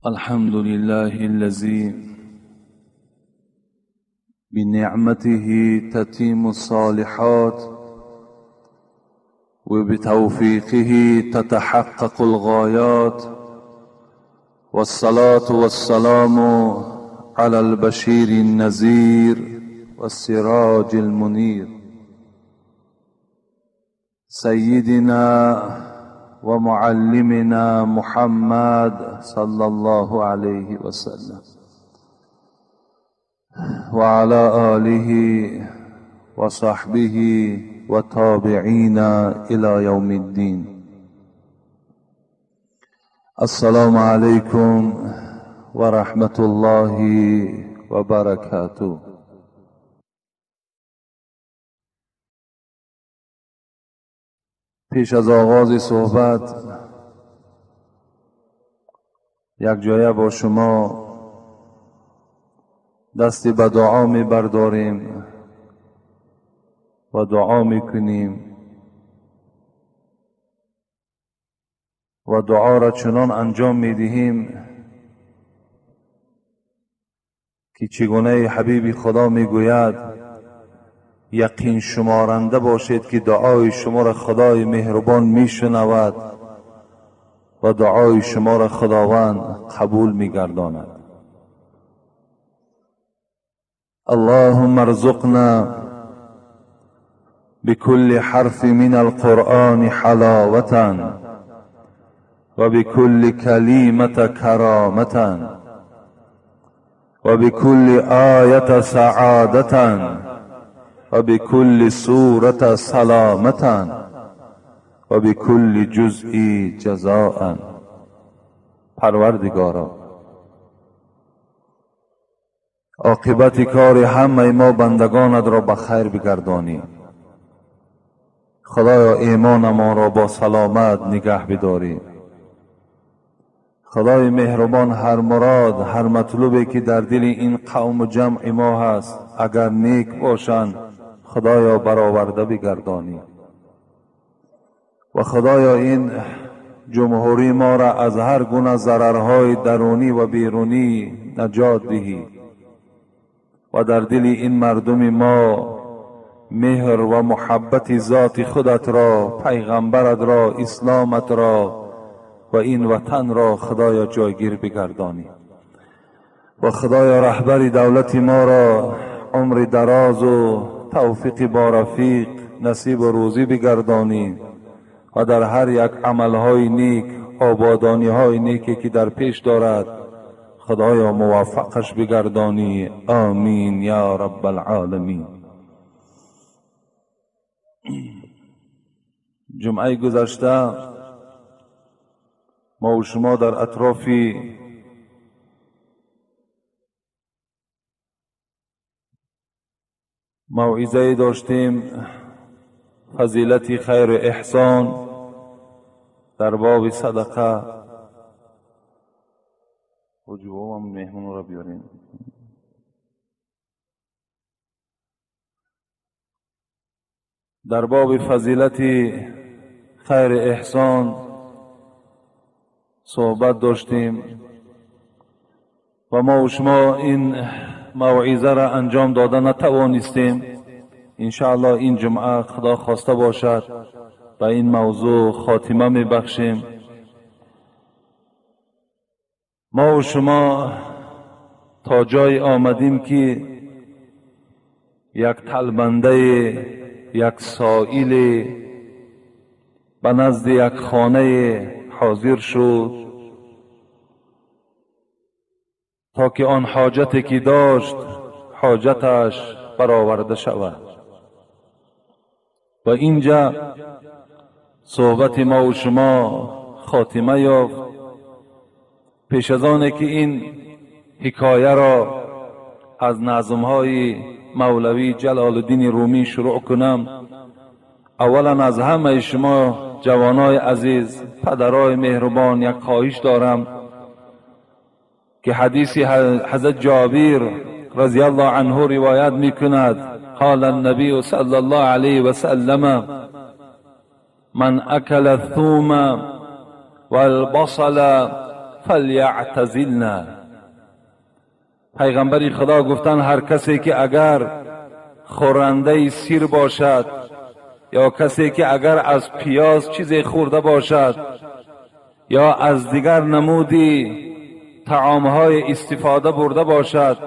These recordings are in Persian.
الحمد لله الذي بنعمته تتم الصالحات وبتوفيقه تتحقق الغايات، والصلاة والسلام على البشير النذير والسراج المنير سيدنا ومعلمنا محمد صلى الله عليه وسلم وعلى آله وصحبه وتابعين إلى يوم الدين. السلام عليكم ورحمة الله وبركاته. پیش از آغاز صحبت یک جایه با شما دستی به دعا می برداریم و دعا می کنیم و دعا را چنان انجام می دهیم که چگونه حبیب خدا می گوید یقین شمارنده باشید که دعای شما را خدای مهربان می شنود و دعای شما را خداوند قبول می گرداند. اللهم ارزقنا بكل حرف من القرآن حلاوة وبكل كلمة كرامة وبكل آية سعادة وبكل سورة سلامة وبكل جزء جزاء. پروردگارا عاقبت کار همه ما بندگانت را به خیر بگردانی. خدایا ایمان ما را با سلامت نگه بداری. خدای مهربان هر مراد هر مطلوبی که در دل این قوم و جمع ما هست اگر نیک باشند خدایا برآورده بگردانی و خدایا این جمهوری ما را از هر گونه ضررهای درونی و بیرونی نجات دهی و در دل این مردم ما مهر و محبت ذات خودت را، پیغمبرت را، اسلامت را و این وطن را خدایا جایگیر بگردانی و خدایا رهبر دولت ما را عمر دراز و توفیق با رفیق نصیب و روزی بگردانی و در هر یک عملهای نیک آبادانیهای نیکی که در پیش دارد خدایا موفقش بگردانی. آمین یا رب العالمین. جمعه گذشته ما و شما در اطراف موعظه داشتیم فضیلت خیر و احسان در باب صدقه. وجوه هم مهمون را بیاریم. در باب فضیلت خیر احسان صحبت داشتیم و ما و شما این موعظه را انجام داده نتوانستیم. انشاءالله این جمعه خدا خواسته باشد به این موضوع خاتمه می بخشیم. ما و شما تا جای آمدیم که یک طلبنده یک سائل به نزد یک خانه حاضر شد تا که آن حاجتی که داشت حاجتش برآورده شود و اینجا صحبت ما و شما خاتمه یافت. پیش از آنه که این حکایه را از نظمهای مولوی جلال الدین رومی شروع کنم، اولا از همه شما جوانای عزیز، پدرای مهربان یک خواهش دارم که حدیث حضرت جابر رضی الله عنه روایت میکند قال النبی صلی الله علیه و سلم من اکل الثوم والبصل فلیعتزلنا. پیغمبر خدا گفتن هر کسی که اگر خورنده سیر باشد یا کسی که اگر از پیاز چیزی خورده باشد یا از دیگر نمودی طعامهای استفاده برده باشد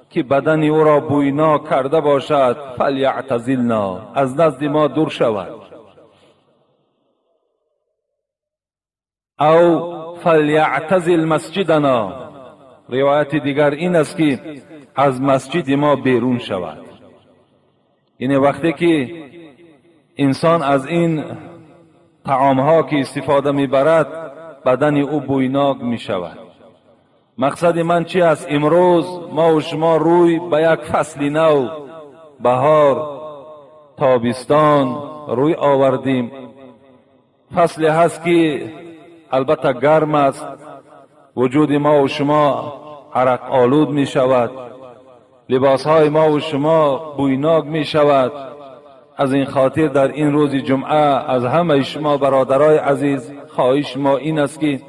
که بدن او را بویناک کرده باشد، فلیعتزلنا، از نزد ما دور شود. او فلیعتزل مسجدنا، روایت دیگر این است که از مسجد ما بیرون شود. یعنی وقتی که انسان از این طعامها که استفاده میبرد بدن او بویناک می شود. مقصد من چی است؟ امروز ما و شما روی به یک فصل نو، بهار، تابستان روی آوردیم. فصل هست که البته گرم است، وجود ما و شما عرق آلود می شود، لباسهای ما و شما بویناک می شود. از این خاطر در این روز جمعه از همه شما برادرای عزیز خواهش ما این است که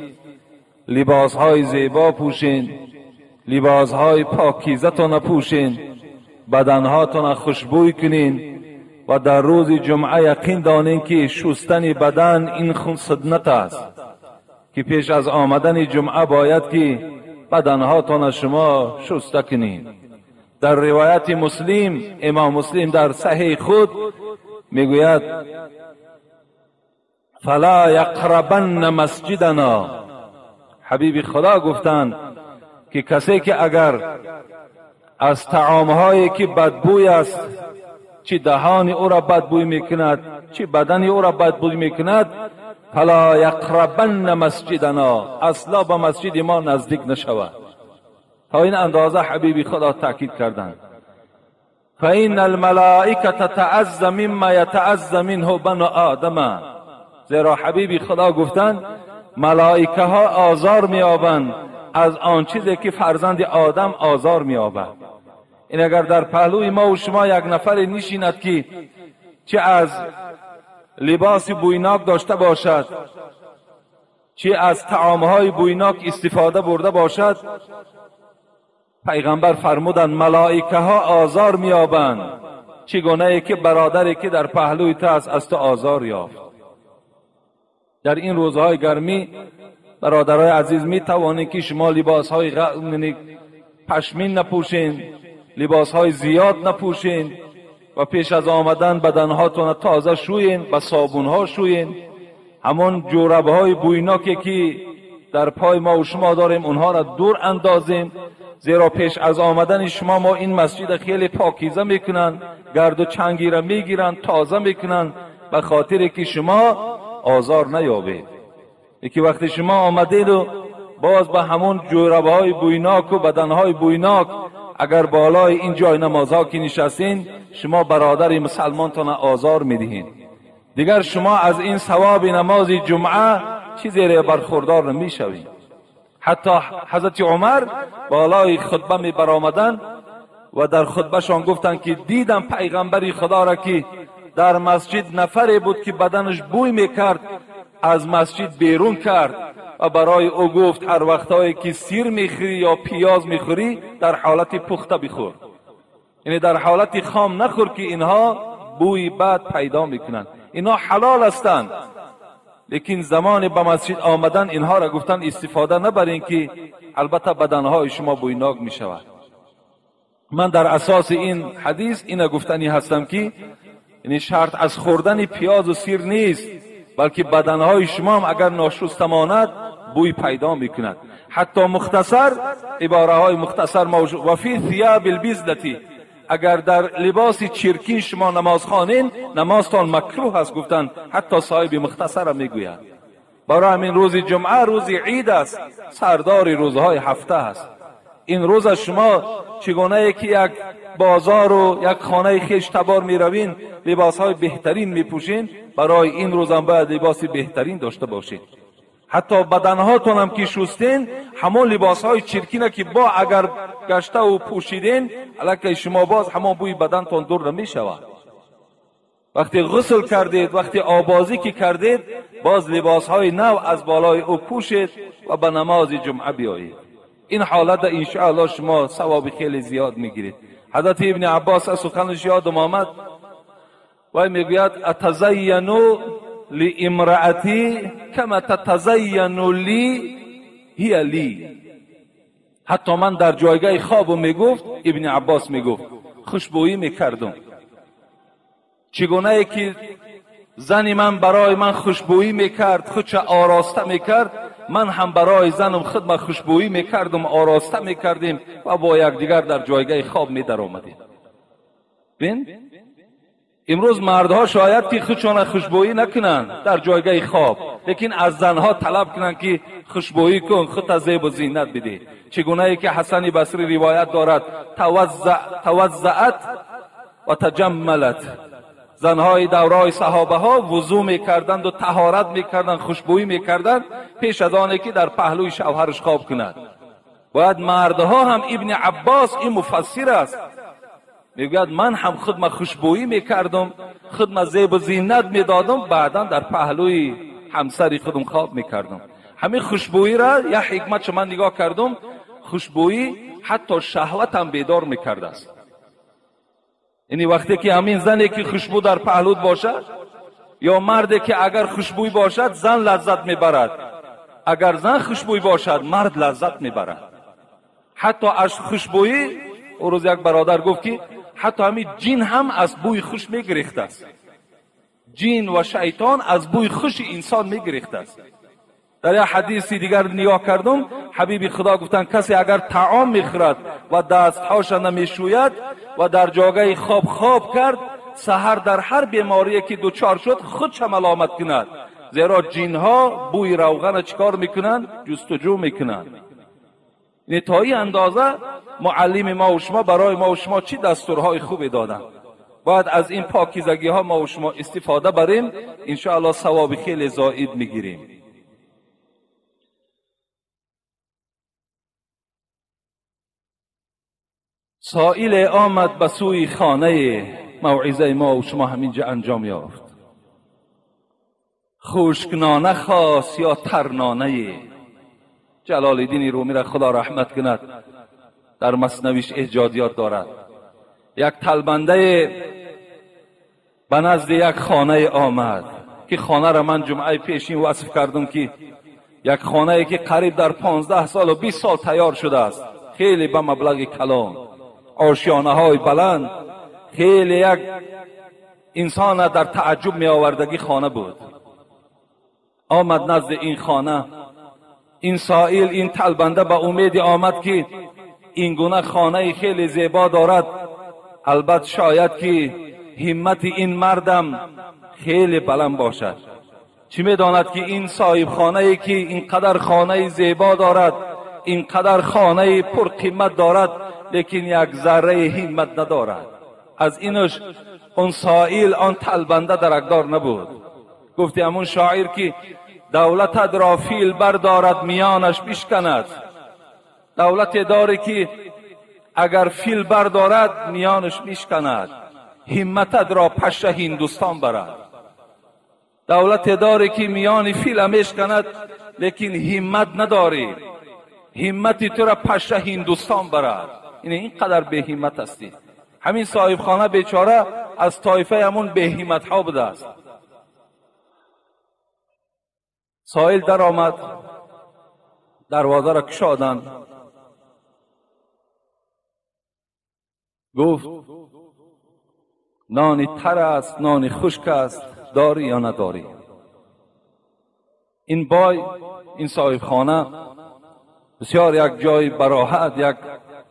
لباسهای زیبا پوشین، لباسهای پاکیزه تان پوشین، بدنهاتان خوشبوی کنین و در روز جمعه یقین دانین که شستن بدن این سنت است که پیش از آمدن جمعه باید که بدنهاتان شما شسته کنین. در روایت مسلم، امام مسلم در صحیح خود میگوید فلا یقربن مسجدنا. حبیب خدا گفتند که کسی که اگر از طعامهایی که بدبوی است، چی دهان او را بدبوی میکند چی بدن او را بدبوی میکند، فلا یقربن مسجدنا، اصلا به مسجد ما نزدیک نشود. تا این اندازه حبیب خدا تاکید کردند. فإن الملائکه تتعظ مما یتعظ منه بنو آدم، زیرا حبیب خدا گفتند ملائکه ها آزار می‌یابند از آن چیزی که فرزند آدم آزار می‌یابد. این اگر در پهلوی ما و شما یک نفر نشیند که چه از لباس بویناک داشته باشد، چه از طعامهای بویناک استفاده برده باشد، پیغمبر فرمودند ملائکه ها آزار می‌یابند چگونه که برادری که در پهلوی تو است از تو آزار یافت. در این روزهای گرمی برادرای عزیز می توانید که شما لباسهای پشمین نپوشین، لباسهای زیاد نپوشین و پیش از آمدن بدنهاتون تازه شوین، با صابونها شوین. همون جوربهای بویناکی که در پای ما و شما داریم اونها را دور اندازیم، زیرا پیش از آمدن شما ما این مسجد خیلی پاکیزه میکنن، گرد و چنگی را میگیرن، تازه میکنن، به خاطر که شما آزار نیابید. یکی وقتی شما آمدید و باز به همون جوربهای بویناک و بدنهای بویناک اگر بالای این جای نمازها که نشستین، شما برادر مسلمانتان آزار میدهین. دیگر شما از این ثواب نماز جمعه چیزی را برخوردار نمیشوید. حتی حضرت عمر بالای خطبه می برآمدند و در خطبهشان گفتند که دیدم پیغمبر خدا را که در مسجد نفری بود که بدنش بوی میکرد، از مسجد بیرون کرد و برای او گفت هر وقتایی که سیر میخوری یا پیاز میخوری در حالت پخته بخور، یعنی در حالت خام نخور که اینها بوی بد پیدا میکنند. اینها حلال هستند، لیکن زمان به مسجد آمدن اینها را گفتن استفاده نبرین که البته بدنهای شما بویناک می شود. من در اساس این حدیث اینا گفتنی هستم که یعنی شرط از خوردن پیاز و سیر نیست، بلکه بدنهای شما هم اگر ناشسته ماند بوی پیدا می کند. حتی مختصر عباره های مختصر موجود و فی ثیاب البزلتی، اگر در لباس چرکین شما نماز خوانین نمازتان مکروه است گفتن. حتی صاحب مختصر میگوید برای همین روز جمعه روز عید است، سردار روزهای هفته است. این روز شما چگونه که یک بازار و یک خانه خیش تبار می روین لباسهای بهترین می پوشین، برای این روز هم باید لباس بهترین داشته باشید. حتی بدنهاتون هم که شستین همون لباسهای چرکینه که با اگر گشته و پوشیدین الکی شما باز همون بوی بدنتون دور نمی شود. وقتی غسل کردید، وقتی آبازی که کردید باز لباسهای نو از بالای او پوشید و به نماز جمعه بیایید. این حالت انشاءالله شما ثواب خیلی زیاد میگیرید. حضرت ابن عباس از سخنش یادم آمد و میگوید اتزینو لامرأتی کما تتزین لی هی لی. حتی من در جایگاه خواب میگفت، ابن عباس میگفت خوشبویی میکردم. چگونه ای که زن من برای من خوشبویی میکرد، خودش آراسته میکرد، من هم برای زنم خود خوشبویی میکردم، آراسته میکردیم و با یکدیگر در جایگاه خواب میدر آمدیم. بین امروز مردها شاید که خودشان خوشبویی نکنند در جایگاه خواب، لیکن از زنها طلب کنند که خوشبویی کن، خودت زیب و زینت بده. چگونه ای که حسن بصری روایت دارد توزعت و تجملت. زنهای دورای صحابه ها وضو میکردند و طهارت میکردند، خوشبویی میکردند پیش از آنی که در پهلوی شوهرش خواب کند. باید مردها هم، ابن عباس این مفسر است، میگوید من هم خود خوشبویی میکردم، خود زیب و زینت میدادم، بعدا در پهلوی همسری خودم خواب میکردم. همین خوشبویی را یا حکمت من نگاه کردم، خوشبویی حتی شهوت هم بیدار میکرده است. یعنی وقتی که همین زنی که خوشبو در پهلوت باشد یا مردی که اگر خوشبوی باشد زن لذت میبرد، اگر زن خوشبوی باشد مرد لذت میبرد. حتی از خوشبویی، او روز یک برادر گفت که حتی همین جن هم از بوی خوش میگریخته است. جن و شیطان از بوی خوش انسان میگریخته است. در یک حدیث دیگر نگاه کردم، حبیب خدا گفتند کسی اگر طعام میخورد و دستهاش نمیشوید و در جایگاه خواب کرد، سحر در هر بیماری که دوچار شد خودش ملامت کند، زیرا جنها بوی روغن چیکار میکنند؟ جستجو میکنند. یعنی تا این اندازه معلم ما و شما برای ما و شما چی دستورهای خوبی دادن. باید از این پاکیزگی ها ما و شما استفاده بریم، انشاءالله ثواب خیلی زائد میگیریم. سائل آمد به سوی خانه موعظه ما و شما همینجا انجام یافت. خشکنانه خواست یا ترنانه؟ جلال الدین رومی را خدا رحمت کند در مثنویش ایجادیات دارد. یک تلبنده به نزد یک خانه آمد که خانه را من جمعه پیشین وصف کردم که یک خانه که قریب در 15 سال و 20 سال تیار شده است، خیلی به مبلغ کلان، آشیانه های بلند، خیلی یک انسان در تعجب می آوردگی خانه بود. آمد نزد این خانه، این سائل، این طلبنده به امید آمد که این گونه خانه خیلی زیبا دارد، البته شاید که همت این مردم خیلی بلند باشد. چی میداند که این صاحب خانه که اینقدر خانه زیبا دارد، اینقدر خانه پر قیمت دارد، لیکن یک ذره همت ندارد. از اینش اون سائل، آن طلبنده درکدار نبود. گفتی همون شاعر که دولت را فیل بردارد میانش بشکند. دولت داره که اگر فیل بردارد میانش میشکند، همت را پشت هندوستان برد. دولت داره که میان فیل میشکند، لیکن همت نداری، همت تو را پشت هندوستان برد. اینقدر به همت هستی. همین صاحب خانه بیچاره از طایفه همون به همت ها بوده است. سائل در آمد، دروازه را کشادند، گفت نانی تر است، نانی خشک است، داری یا نداری؟ این بای، این صاحب خانه بسیار یک جای براحت، یک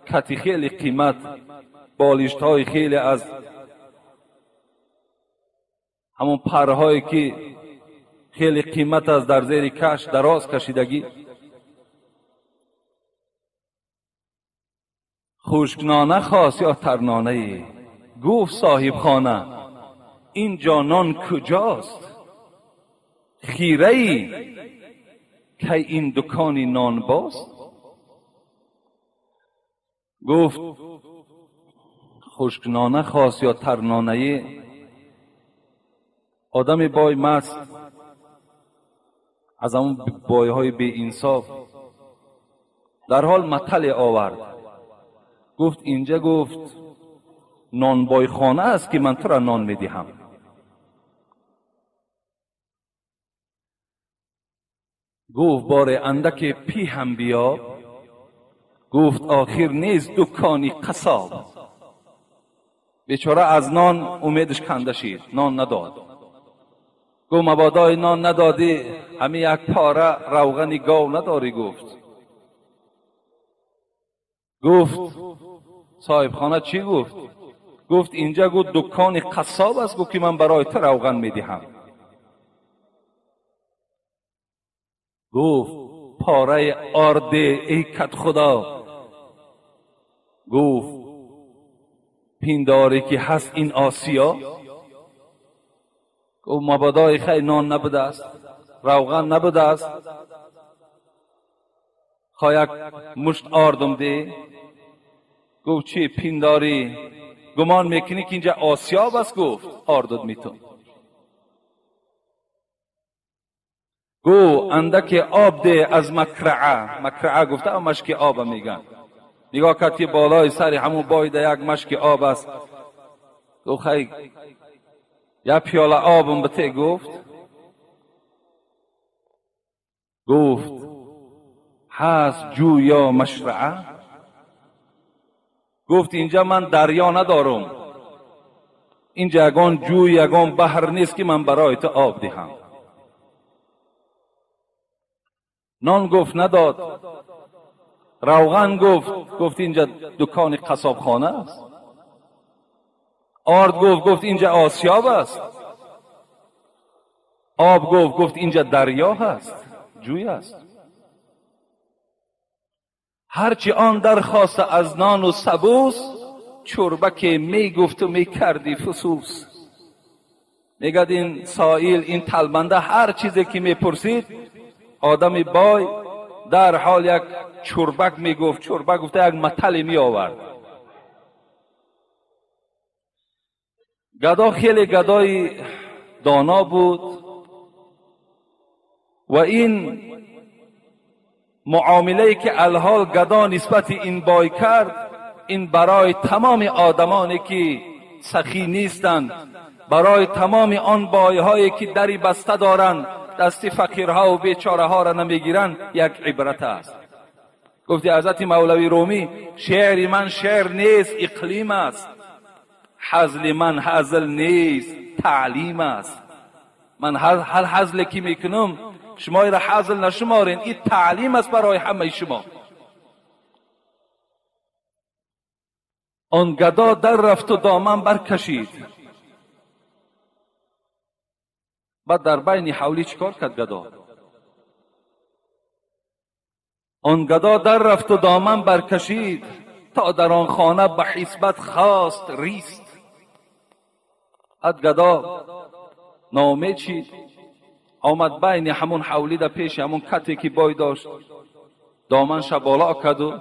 کتی خیلی قیمت، بالشت های خیلی از همون پرهایی که خیلی قیمت است در زیر کش دراز کشیدگی. خشکنانه خواست یا ترنانه؟ گفت صاحب خانه این جانان کجاست؟ خیره ای که این دکانی نان باست؟ گفت خشکنانه خواست یا ترنانه؟ آدم بای مست از همون بایهای بی انصاف در حال مطلع آورد. گفت اینجا گفت نانبای خانه است که من تو را نان میدهم. گفت بار اندک پی هم بیا. گفت آخر نیست دکانی قصاب. بیچاره از نان امیدش کنده شد، نان نداد. گفت مبادای نان ندادی همین یک پاره روغن گاو نداری؟ گفت صاحب خانه چی گفت؟ گفت اینجا گفت دکان قصاب است، گفت که من برای تو روغن میدهم. گفت پاره آرد ای کت خدا. گفت پینداری که هست این آسیا. گفت مبادای خیلی نان نبوده است، روغن نبوده است، خواه یک مشت آردم ده. گفت چی پینداری گمان میکنی که اینجا آسیاب است؟ گفت آردد میتون. گفت اندک آب ده از مکرعه. مکرعه گفته مشک آب میگن. نگاه کرد که بالای سر همون بایده یک مشک آب است. گفت خیلی یک پیاله آبم بته. گفت هست جو یا مشرعه. گفت اینجا من دریا ندارم، اینجا یگان جو یگان بحر نیست که من برای تو آب دهم. نان گفت نداد. روغن گفت اینجا دکان قصاب خانه است. آرد گفت اینجا آسیاب است. آب گفت اینجا دریا هست، جوی است. هرچی آن درخواست از نان و سبوس، چربک می گفت و می کردی فسوس. میگد این سائل، این طلبنده هر چیزی که می پرسید آدم بای در حال یک چربک می گفت. چربک گفته یک مطل می آورد. گدا خیلی گدای دانا بود و این معامله‌ای که الحال گدا نسبت این بای کرد، این برای تمام آدمانی که سخی نیستند، برای تمام آن بایهایی که دری بسته دارند، دست فقیرها و بیچاره ها را نمیگیرند، یک عبرت است. گفتی حضرت مولوی رومی شعر من شعر نیست اقلیم است، حزل من حزل نیست تعلیم است. من هر حزلی که میکنم شما را حزل نشمارین، این تعلیم است برای همه شما. آن گدا در رفت و دامن برکشید. بعد در بین حولی چیکار کرد گدا؟ آن گدا در رفت و دامن برکشید، تا در آن خانه به حسبت خواست ریست. اد گدا نامه چید، آمد بین همون حولی در پیش همون کتی که بای داشت، دامنش بالا کرد و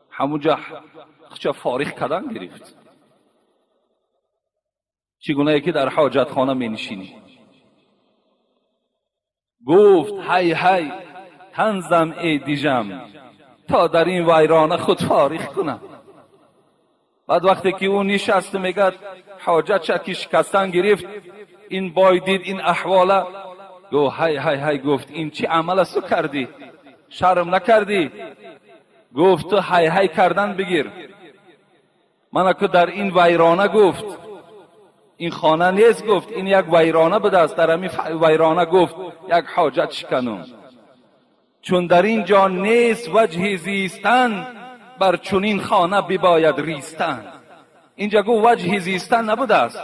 همونجا خچه فارغ کردن گرفت. چگونه که در حاجت خانه می نشینی. گفت هی هی تنزم ای دیجم، تا در این ویرانه خود فارغ کنم. بعد وقتی که اون نشست میگد حاجت چکی شکستن گرفت، این بای دید این احواله، گفت هی هی هی، گفت این چی عمل است کردی؟ شرم نکردی؟ گفت تو هی هی کردن بگیر. من که در این ویرانه، گفت این خانه نیست، گفت این یک ویرانه بوده است، در همین ویرانه گفت یک حاجت شکنم، چون در این جا نیست وجه زیستن، بر چنین خانه بباید ریستن. اینجا گفت وجه زیستن نبوده است،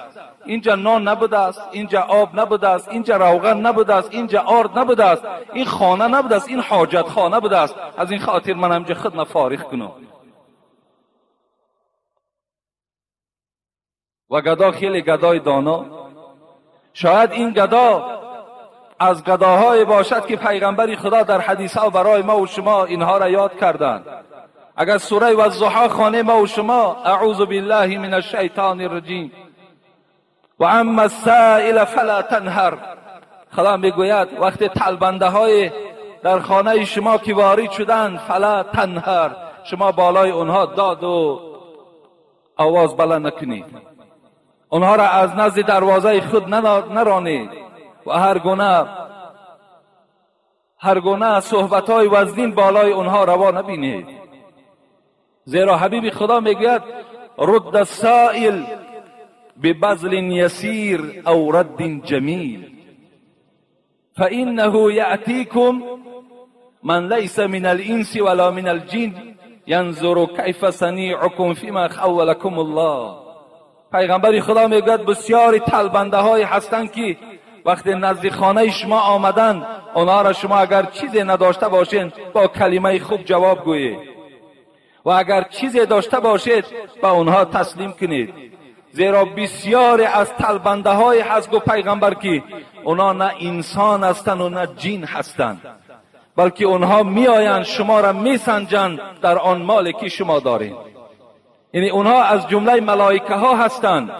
اینجا نان نبوده است، اینجا آب نبوده است، اینجا روغن نبوده است، اینجا آرد نبوده است، این خانه نبوده است، این حاجت خانه بوده است. از این خاطر من همجا خودم فارغ کنم. و گدا خیلی گدای دانا. شاید این گدا از گداهای باشد که پیغمبر خدا در حدیث ها برای ما و شما اینها را یاد کردند. اگر سوره والضحی خوانیم ما و شما، اعوذ بالله من الشیطان الرجیم، و اما السائل فلا تنهر، خدا میگوید وقتی طلبنده های در خانه شما که وارد شدند فلا تنهر، شما بالای اونها داد و آواز بلند نکنید، اونها را از نزد دروازه خود نرانید و هر گونه صحبت‌های وزنین بالای اونها روا نبینید. زیرا حبیب خدا میگوید رد السائل ببذل یسیر او رد جمیل فانه یأتیکم من لیس من الانس ولا من الجن ینظر کیف صنیعکم فیما خولکم الله. پیغمبر خدا میگوید بسیاری طلبنده های هستند که وقتی نزد خانه شما آمدن آنها را شما اگر چیزی نداشته باشین با کلمه خوب جواب گویید و اگر چیزی داشته باشید با آنها تسلیم کنید. زیرا بسیاری از طلبنده های هست گو پیغمبر که آنها نه انسان هستند و نه جن هستند، بلکه آنها میآیند شما را میسنجند در آن مالی که شما دارید. یعنی اونها از جمله ملائکه ها هستند،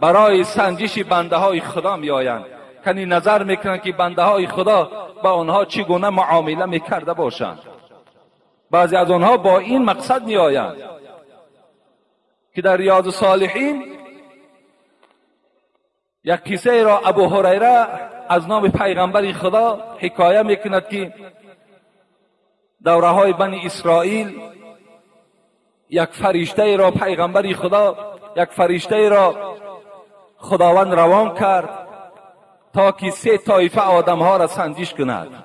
برای سنجش بنده های خدا می آیند، کنی نظر میکنند که بنده های خدا با آنها چگونه معامله میکرده باشند. بعضی از آنها با این مقصد می آیند که در ریاض الصالحین یک قصه را ابو هریره از نام پیغمبر خدا حکایه میکند که دوره های بنی اسرائیل یک فرشته را پیغمبر خدا یک فرشته را خداوند روان کرد تا که 3 طایفه آدم ها را سنجش کند.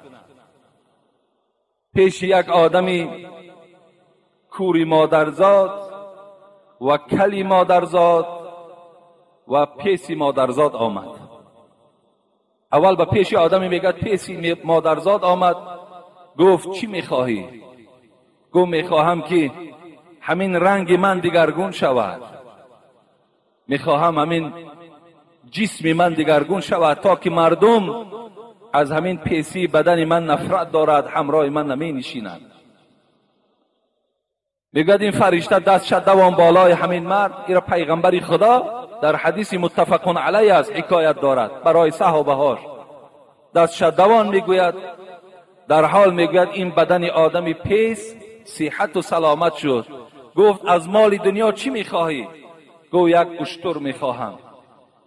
پیش یک آدمی کوری مادرزاد و کلی مادرزاد و پیسی مادرزاد آمد. اول به پیش آدمی میگه پیسی مادرزاد آمد، گفت چی میخواهی؟ گفت میخواهم که همین رنگ من دیگرگون شود، میخواهم همین جسم من دیگرگون شود تا که مردم از همین پیسی بدن من نفرت دارد، همراه من نمی نشینند. میگوید این فرشته دستش دوان بالای همین مرد. این پیغمبر خدا در حدیث متفق علیه است حکایت دارد برای صحابه هاش. دستش دوان میگوید در حال میگوید این بدن آدمی پیس صحت و سلامت شد. گفت از مال دنیا چی میخواهی؟ گفت یک اشتر میخواهم.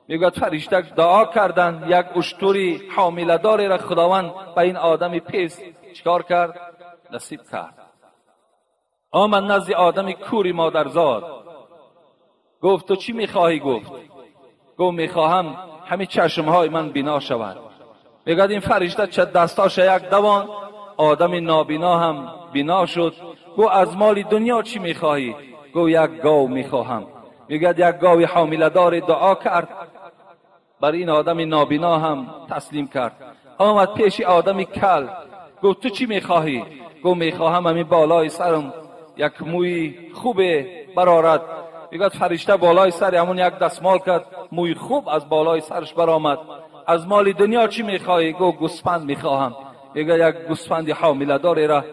میگوید فرشته دعا کردند، یک اشتری حامله داری را خداوند به این آدمی پیس چیکار کرد؟ نصیب کرد. آمد نزد آدمی کوری مادرزاد، گفت تو چی میخواهی؟ گفت میخواهم همین چشمهای من بینا شود. میگوید این فرشته چه دستاش یک دوان آدم نابینا هم بینا شد. گفت از مال دنیا چی میخواهی؟ گفت یک گاو میخواهم. میگوید یک گاوی حامله دار دعا کرد، بر این آدم نابینا هم تسلیم کرد. آمد پیش آدمی کل، گفت تو چی میخواهی؟ گفت میخواهم همین بالای سرم یک موی خوب برآرد. میگوید فرشته بالای سر همون یک دستمال کرد، موی خوب از بالای سرش برآمد. از مال دنیا چی میخواهی؟ گفت گوسفند میخواهم. میگوید یک گوسفند حامله داری را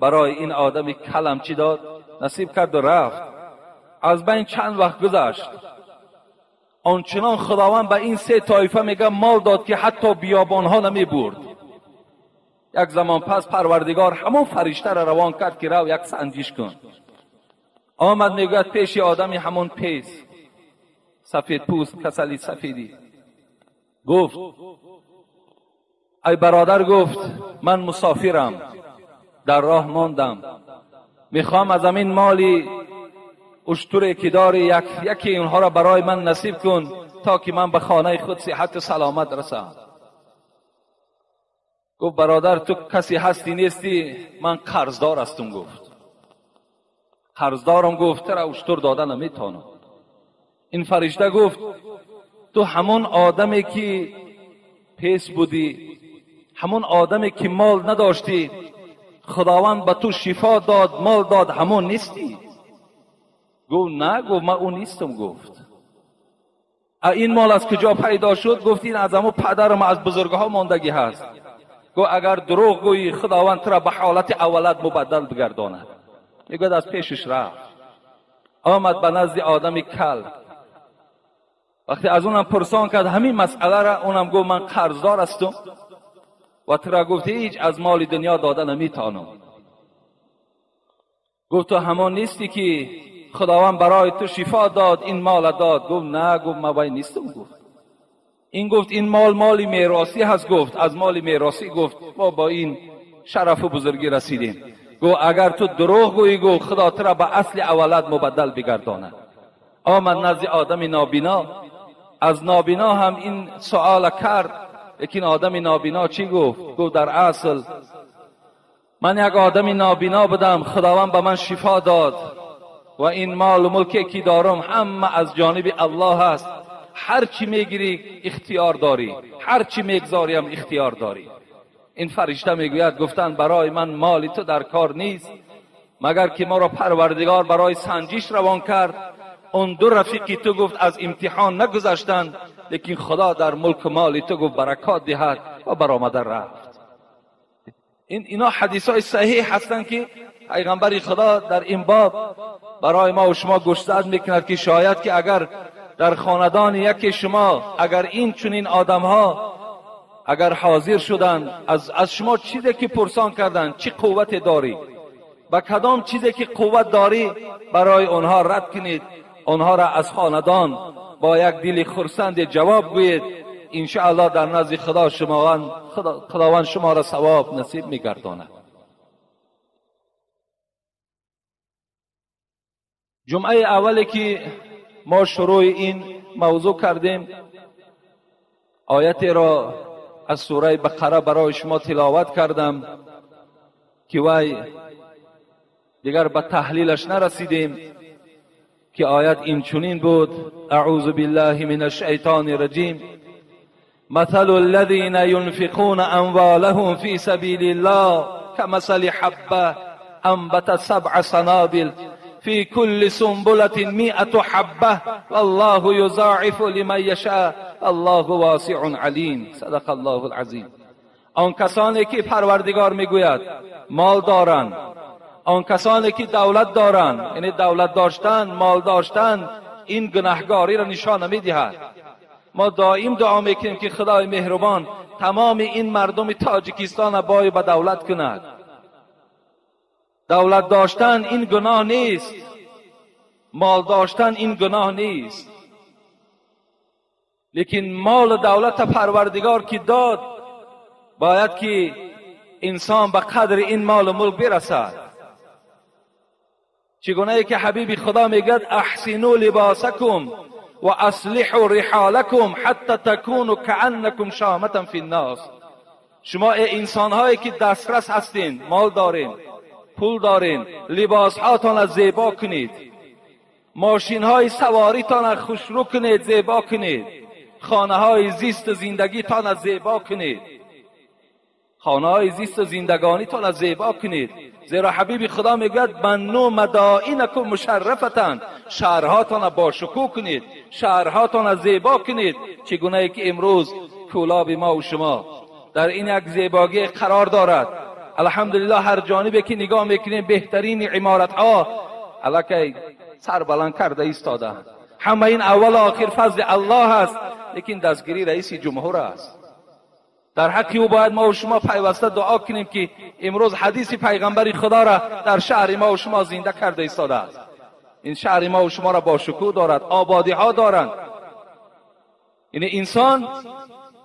برای این آدمی کلم چی داد؟ نصیب کرد و رفت. از بین چند وقت گذشت، آنچنان خداوند به این 3 طایفه میگه مال داد که حتی بیابان ها نمی برد. یک زمان پس پروردگار همون فرشته را روان کرد که رو یک سنجش کن. آمد میگوید پیش آدمی همون پیس سفید پوست کسلی سفیدی، گفت ای برادر، گفت من مسافرم، در راه ماندم، میخوام از همین مالی اشتری که داری یکی اونها را برای من نصیب کن تا که من به خانه خود صحت و سلامت رسم. گفت برادر تو کسی هستی نیستی؟ من قرضدار هستم. گفت قرضدارم. گفت ترا اشتر دادن نمیتونم. این فرشته گفت تو همون آدمی که پیس بودی، همون آدمی که مال نداشتی، خداوند به تو شفا داد، مال داد، همون نیستی؟ گفت نه. گفت من اون نیستم. گفت این مال از کجا پیدا شد؟ گفت این از همون پدرم از بزرگها ماندگی هست. گفت اگر دروغ گویی خداوند تو را به حالت اولت مبدل بگرداند. میگوید از پیشش رفت. آمد به نزد آدمی کل وقتی از اونم پرسان کرد همین مسئله را، اونم گفت من قرضدار هستم و تو را گفت هیچ از مال دنیا دادن نمیتونم. گفت تو همان نیستی که خداوند برای تو شفا داد، این مال داد؟ گفت نه. گفت من وای نیستم. گفت این مال میراثی هست. گفت از مال میراثی. گفت ما با این شرف و بزرگی رسیدیم. گفت اگر تو دروغ گویی، گفت خدا تو را به اصل اولاد مبدل بگرداند. آمد نزد آدم نابینا، از نابینا هم این سوال کرد، لیکن آدم نابینا چی گفت؟ گفت در اصل من یک آدم نابینا بودم، خداوند به من شفا داد و این مال و ملکی که دارم همه از جانب الله هست. هر چی میگیری اختیار داری، هر چی میگذاری هم اختیار داری. این فرشته میگوید گفتن برای من مال تو در کار نیست، مگر که ما را پروردگار برای سنجش روان کرد. اون دو رفیقی تو گفت از امتحان نگذشتند، لیکن خدا در ملک مال تو گفت برکات دهد و برآمده رفت. اینا حدیثای صحیح هستند که پیغمبر خدا در این باب برای ما و شما گوشزد میکند که شاید که اگر در خاندان یکی شما اگر این چنین آدم ها اگر حاضر شدند از شما چیزی که پرسان کردند چی قوت داری، با کدام چیزی که قوت داری برای آنها رد کنید، آنها را از خاندان با یک دل خرسند جواب گویید. ان شاء الله در نزد خداوند شما را ثواب نصیب می‌گرداند. جمعه اولی که ما شروع این موضوع کردیم، آیتی را از سوره بقره برای شما تلاوت کردم که وای دیگر به تحلیلش نرسیدیم که آیت این چنین بود: اعوذ بالله من الشیطان الرجیم مثل الذين ينفقون اموالهم في سبيل الله كمثل حبة انبت 7 سنابل في كل سنبلة 100 حبة والله يضاعف لمن يشاء الله واسع علیم. صدق الله العظیم. آن کسانی که پروردگار میگوید مال دارند، آن کسانی که دولت دارند، یعنی دولت داشتن، مال داشتن، این گناهکاری را نشان نمیدهد. ما دائم دعا میکنیم که خدای مهربان تمام این مردم تاجیکستان بای به دولت کند. دولت داشتن این گناه نیست، مال داشتن این گناه نیست، لیکن مال دولت پروردگار که داد باید که انسان به قدر این مال و ملک برسد. چگونه که حبیب خدا میگد احسنوا لباسکم و اصلحوا رحالکم حتی تکونوا کأنکم شامة فی الناس. شما ای انسان هایی که دسترس هستین، مال دارین، پول دارین، لباس هاتان را زیبا کنید، ماشین های سواری تان را خوشرو کنید، زیبا کنید، خانه های زیست و زندگی تان را زیبا کنید، خانه های زیست و زندگانی تان را زیبا کنید. زیرا حبیب خدا میگوید بنو مدائنکم مشرفتن، شهرهاتان را با شکوه کنید، شهرهاتان را زیبا کنید. چگونه ای که امروز کولاب ما و شما در این یک زیبایی قرار دارد. الحمدلله هر جانبی که نگاه میکنیم بهترین عمارت ها الکی سر بلند کرده ایستاده. همه این اول آخر فضل الله است، لیکن دستگیری رئیس جمهور است. در حق او باید ما و شما پیوسته دعا کنیم که امروز حدیث پیغمبر خدا را در شهر ما و شما زنده کرده ایستاده است. این شهر ما و شما را با شکوه دارد، آبادی ها دارند. یعنی انسان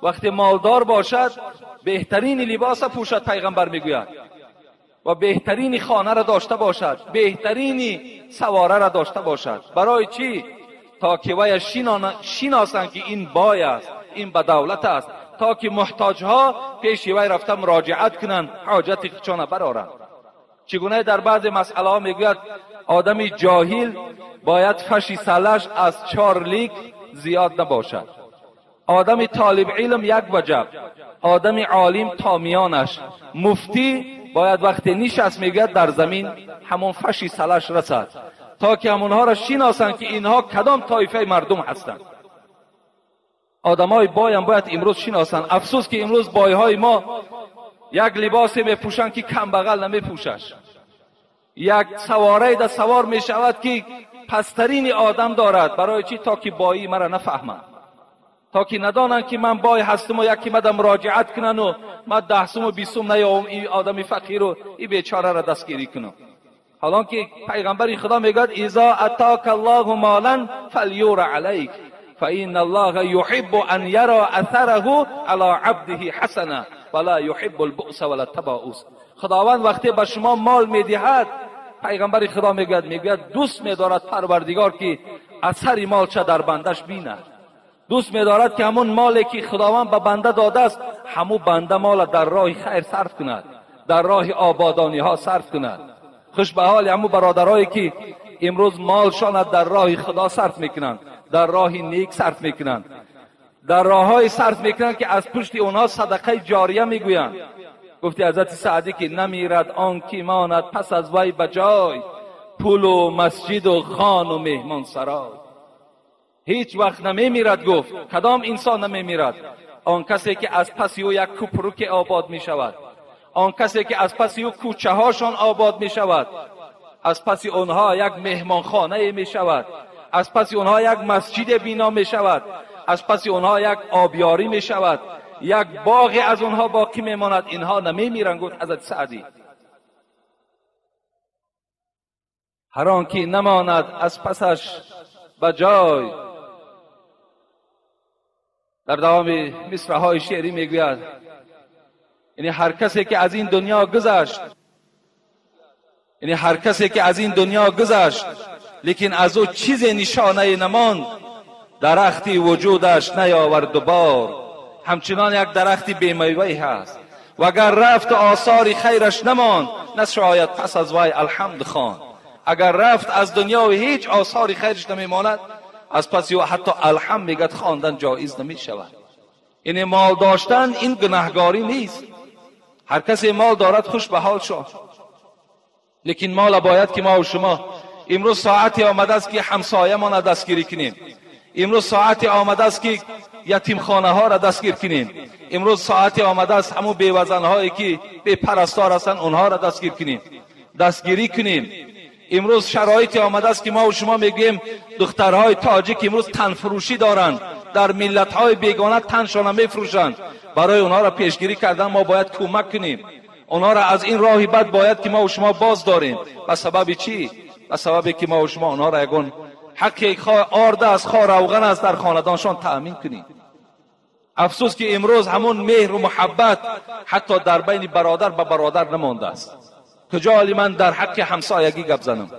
وقتی مالدار باشد بهترین لباس پوشد، پیغمبر میگوید، و بهترین خانه را داشته باشد، بهترین سواره را داشته باشد. برای چی؟ تا که وی شناسند که این بای است، این بدولت است، تا که محتاج ها پیش وی رفته مراجعت کنند، حاجت خودشان برآورند. چگونه در بعض مسئله ها میگوید آدم جاهل باید فش سلش از 4 لیک زیاد نباشد، آدم طالب علم یک وجب، آدم عالم تا میانش، مفتی باید وقتی نشست میگوید در زمین همون فش سلش رسد، تا که همونها را شناسند که اینها کدام طایفه مردم هستند. آدمای بای هم باید امروز شناسند. افسوس که امروز بایهای ما یک لباسی میپوشند که کم بغل نمیپوشش، یک سواره در سوار میشود که پسترین آدم دارد. برای چی؟ تا که بایی مرا نفهمند. تا که ندانن که من بای هستم و یکی مده مراجعت کنن و من 10 و 20 نیام این آدم فقیر و این بیچاره را دستگیری کنم. حالا که پیغمبر خدا میگه اذا اتاک الله مالا فلیور علیک فإن الله يحب ان يرى اثره على عبده حسنا ولا يحب البؤس ولا التباؤس. خداوند وقتی به شما مال میدهد، پیغمبر خدا میگه دوست می‌دارد پروردگار که اثر مال چه در بندش بیند. دوست می‌دارد که همون مالی که خداوند به بنده داده است همون بنده مال در راه خیر صرف کند، در راه آبادانی ها صرف کند. خوش به حال همون برادرایی که امروز مالشان در راه خدا صرف میکنند، در راه نیک صرف میکنند، در راههای صرف میکنند که از پشت اونها صدقه جاریه میگویند. گفتی حضرت سعدی که نمیرد آن کی ماند پس از وی بجای، پول و مسجد و خان و مهمان سرای. هیچ وقت نمیمیرد. گفت کدام انسان نمیمیرد؟ آن کسی که از پس او یک کوپروک آباد می شود، آن کسی که از پس او کوچه هاشان آباد می شود، از پس اونها یک مهمانخانه می شود، از پس اونها یک مسجد بینا می شود، از پس اونها یک آبیاری می شود، یک باغ از اونها باقی می ماند. اینها نمیمیرند. گفت حضرت سعدی هر آن که نماند از پسش بجای. در دوام مصرع‌های شعری میگوید یعنی هر کسی که از این دنیا گذشت، یعنی هر کسی که از این دنیا گذشت لیکن از او چیز نشانه نماند، درختی وجودش نیاورد و بار، همچنان یک درختی بیمیوه هست. و اگر رفت آثار خیرش نماند، نشاید پس از وی الحمد خواند. اگر رفت از دنیا و هیچ آثار خیرش نمیماند، از پس او حتی الحمد میگد خواندن جایز نمی شود. این مال داشتن این گناهگاری نیست. هر کسی مال دارد خوش به حال شد، لیکن مال باید که ما و شما امروز ساعتی آمده است که همسایه ما را دستگیری کنیم، امروز ساعتی آمده است که یتیمخانه ها را دستگیر کنیم، امروز ساعتی آمده است همون بیوزن هایی که بی پرستار هستند اونها را دستگیر کنیم، دستگیری کنیم. امروز شرایطی آمده است که ما و شما میگیم دخترهای تاجیک امروز تن فروشی دارند، در ملت‌های بیگانه تنشان میفروشند. برای اونها را پیشگیری کردن ما باید کمک کنیم. اونها را از این راه بد باید که ما و شما باز داریم. به سبب چی؟ به سبب که ما و شما اونها را یگون حق آرده از خواه روغن است در خاندانشان تأمین کنیم. افسوس که امروز همون مهر و محبت حتی در بین برادر به برادر نمانده است. کجا من در حق همسایگی گپ زنم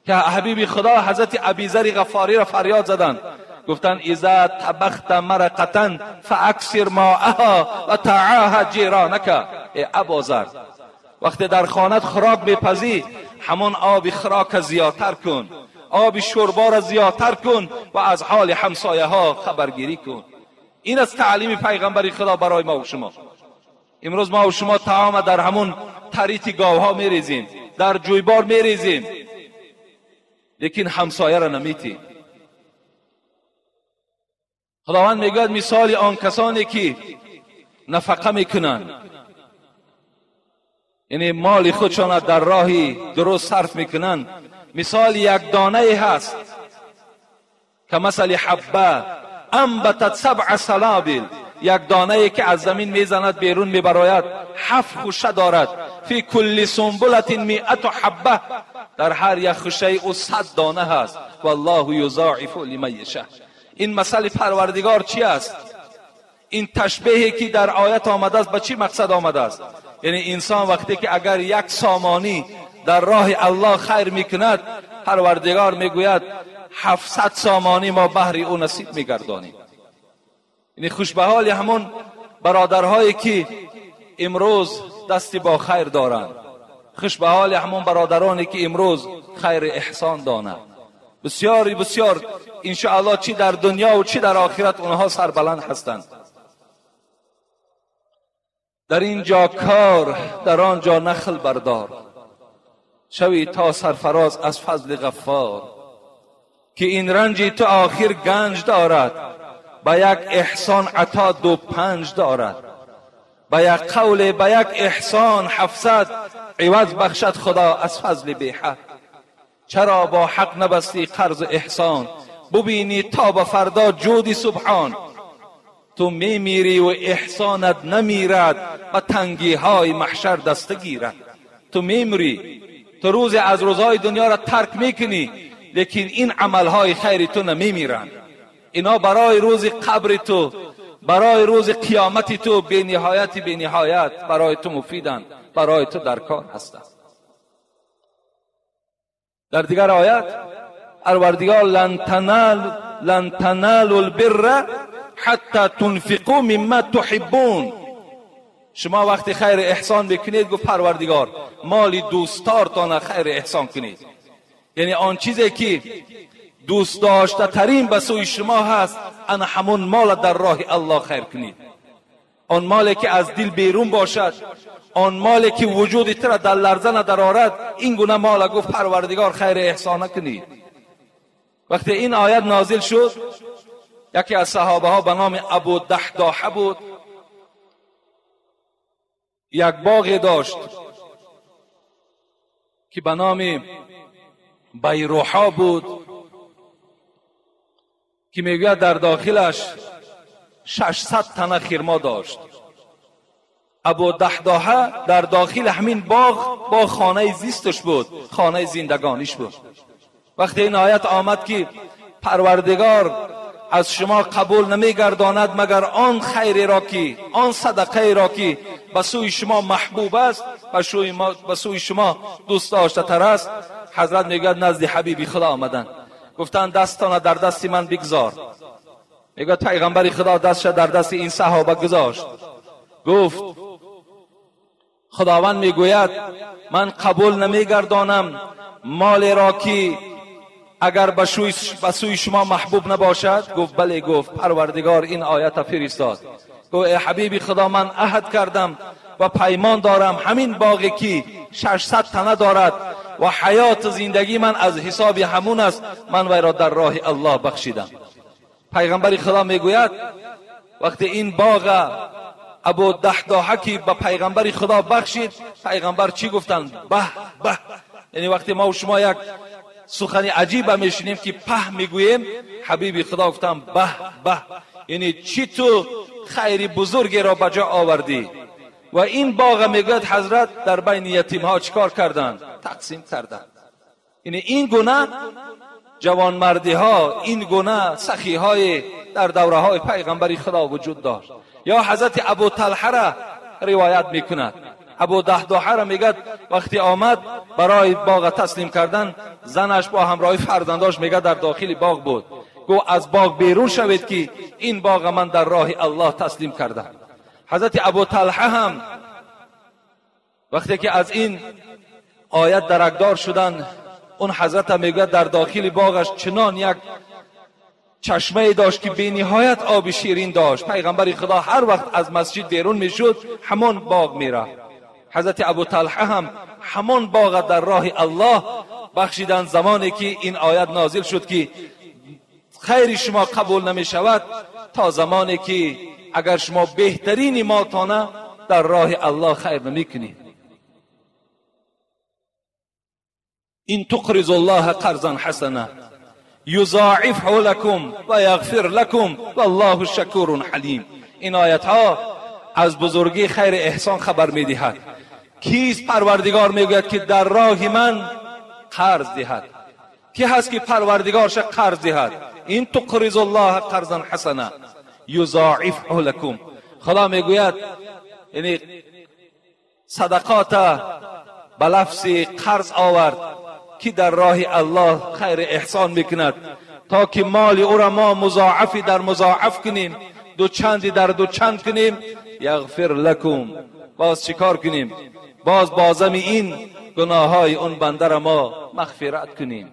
که حبیب خدا حضرت ابیذر غفاری را فریاد زدند، گفتن اذا طبخت مرقه فاکثر ماءها و تعاهد جیرانک. ای ابوذر، وقتی در خانت خوراک بپزی همون آب خوراک زیادتر کن، آب شوربا را زیادتر کن و از حال همسایه ها خبرگیری کن. این از تعلیم پیغمبر خدا برای ما و شما. امروز ما و شما طعام در همون تریت گاوها میریزیم، در جویبار میریزیم، لیکن همسایه را نمیتیم. خداوند میگوید مثال آن کسانی که نفقه میکنند، یعنی مال خودشان در راهی درست صرف میکنند، مثال یک دانه هست که مثل حبه انبتت 7 سنابل، یک دانه که از زمین میزند بیرون میبراید 7 خوشه دارد، فی کل سنبلة 100 حبه، در هر یک خوشه او 100 دانه هست. والله یضاعف لمن یشاء. این مثل پروردگار چی است؟ این تشبیهی که در آیت آمده است به چی مقصد آمده است؟ یعنی انسان وقتی که اگر 1 سامانی در راه الله خیر میکند، پروردگار میگوید 700 سامانی ما بهر او نصیب میگردانیم. یعنی خوش به حال همون برادرهایی که امروز دستی با خیر دارند، خوش به حال همون برادرانی که امروز خیر احسان دانند. بسیاری بسیار انشاءالله چی در دنیا و چی در آخرت اونها سربلند هستند. در اینجا کار، در آنجا نخل بردار، شوی تا سرفراز از فضل غفار. که این رنجی تو آخر گنج دارد، با یک احسان عطا 2-5 دارد، با یک قول با یک احسان 700 عوض بخشد خدا از فضل بی حد. چرا با حق نبستی قرض احسان، ببینی تا به فردا جودی سبحان. تو میمیری و احسانت نمیرد و تنگی های محشر دست گیرد. تو میمیری، تو روز از روزهای دنیا را ترک میکنی، لیکن این عملهای خیر تو نمیمیرند. اینا برای روز قبر تو، برای روز قیامت تو بی نهایت برای تو مفیدند، برای تو در کار هستند. در دیگر آیت پروردگار لن تنالوا البر حتی تنفقوا مما تحبون. شما وقتی خیر احسان بکنید، گفت پروردگار، مال دوستدارتان خیر احسان کنید. یعنی آن چیزی که دوست داشته ترین به سوی شما هست، ان همون مال در راه الله خیر کنید. آن مالی که از دل بیرون باشد، آن مالی که وجود تر در لرزه ندارد، این گونه مال گفت پروردگار خیر احسان کنید. وقتی این آیت نازل شد، یکی از صحابه ها به نام ابو دحداحه بود، یک باغی داشت که به نام بیروحا بود، که میگوید در داخلش 600 تنه خرما داشت. ابو دحداحه در داخل همین باغ خانه زیستش بود، خانه زندگانیش بود. وقتی این آیت آمد که پروردگار از شما قبول نمیگرداند مگر آن خیری را که، آن صدقه را که به سوی شما محبوب است، به سوی شما دوست داشته تر است، حضرت میگوید نزد حبیبی خدا آمدن، گفتن دستان در دست من بگذار. میگوید پیغمبر خدا دستش در دست این صحابه گذاشت، گفت خداوند میگوید من قبول نمیگردانم مال را که اگر به سوی شما محبوب نباشد. گفت بله. گفت پروردگار این آیت فرستاد، گفت ای حبیبی خدا، من عهد کردم و پیمان دارم همین باغی که 600 تنه دارد و حیات زندگی من از حساب همون است، من وی را در راه الله بخشیدم. پیغمبر خدا میگوید وقتی این باغ ابو دحداحه که به پیغمبر خدا بخشید، پیغمبر چی گفتن؟ به به. یعنی وقتی ما و شما یک سخن عجیب میشنیم که په میگوییم، حبیبی خدا گفتن به به، یعنی چی تو خیری بزرگی را بجا آوردی. و این باغ میگوید حضرت در بین یتیم ها چیکار کردن؟ تقسیم کردن. یعنی این گونه جوانمردی ها، این گونه سخی های در دوره های پیغمبر خدا وجود داشت. یا حضرت ابو طلحه را روایت میکند، ابو دحداحه را میگه وقتی آمد برای باغ تسلیم کردن، زنش با همراهی فرزنداش میگه در داخل باغ بود، گو از باغ بیرون شوید که این باغ من در راه الله تسلیم کردم. حضرت ابو طلحه هم وقتی که از این آیت درکدار شدن، اون حضرت میگه در داخل باغش چنان یک چشمه داشت که بی نهایت آب شیرین داشت. پیغمبر خدا هر وقت از مسجد بیرون میشد همون باغ میرفت. حضرت ابو طلحه هم همون باغ در راه الله بخشیدن. زمانی که این آیت نازل شد که خیر شما قبول نمی شود تا زمانی که اگر شما بهترین مالتانه در راه الله خیر نمی کنید. این تقرضوا الله قرضا حسنا یضاعفه لكم و یغفر لكم والله شکور حلیم. این آیت ها از بزرگی خیر احسان خبر می دهد. کیست پروردگار میگوید که در راه من قرض دهد؟ کی هست که پروردگارش قرض دهد؟ این تقرضوا الله قرضا حسنا یضاعفه لكم. خدا میگوید یعنی صدقات به لفظ قرض آورد که در راه الله خیر احسان میکند تا که مال او را ما مضاعفی در مضاعف کنیم، دو چندی در دو چند کنیم. یغفر لکم، باز چیکار کنیم؟ باز بازم این گناه های اون بنده را ما مغفرت کنیم.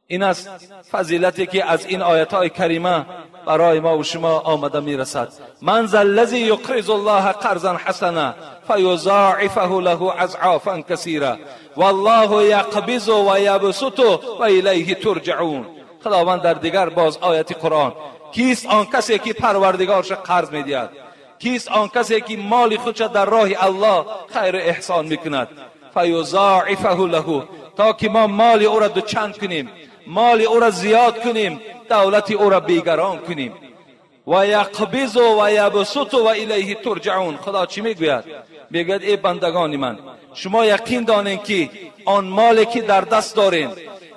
این است فضیلتی که از این آیات های کریمه برای ما و شما آمده میرسد. من ذا الذی یقرض الله قرضا حسنا فیضاعفه له اضعافا کثیره والله یقبض و یبسط و الیه ترجعون. خداوند در دیگر باز آیت قرآن، کیست آن کسی که پروردگارش قرض میدهد؟ کیست آن کسی که مال خودش در راه الله خیر احسان میکند؟ فیضاعفه له، تا که ما مال او را دوچند کنیم، مال او را زیاد کنیم، دولت او را بیگران کنیم. و یقبض و یبسط و الیه ترجعون. خدا چی میگوید؟ میگوید ای بندگان من، شما یقین دانین که آن مالی که در دست دارین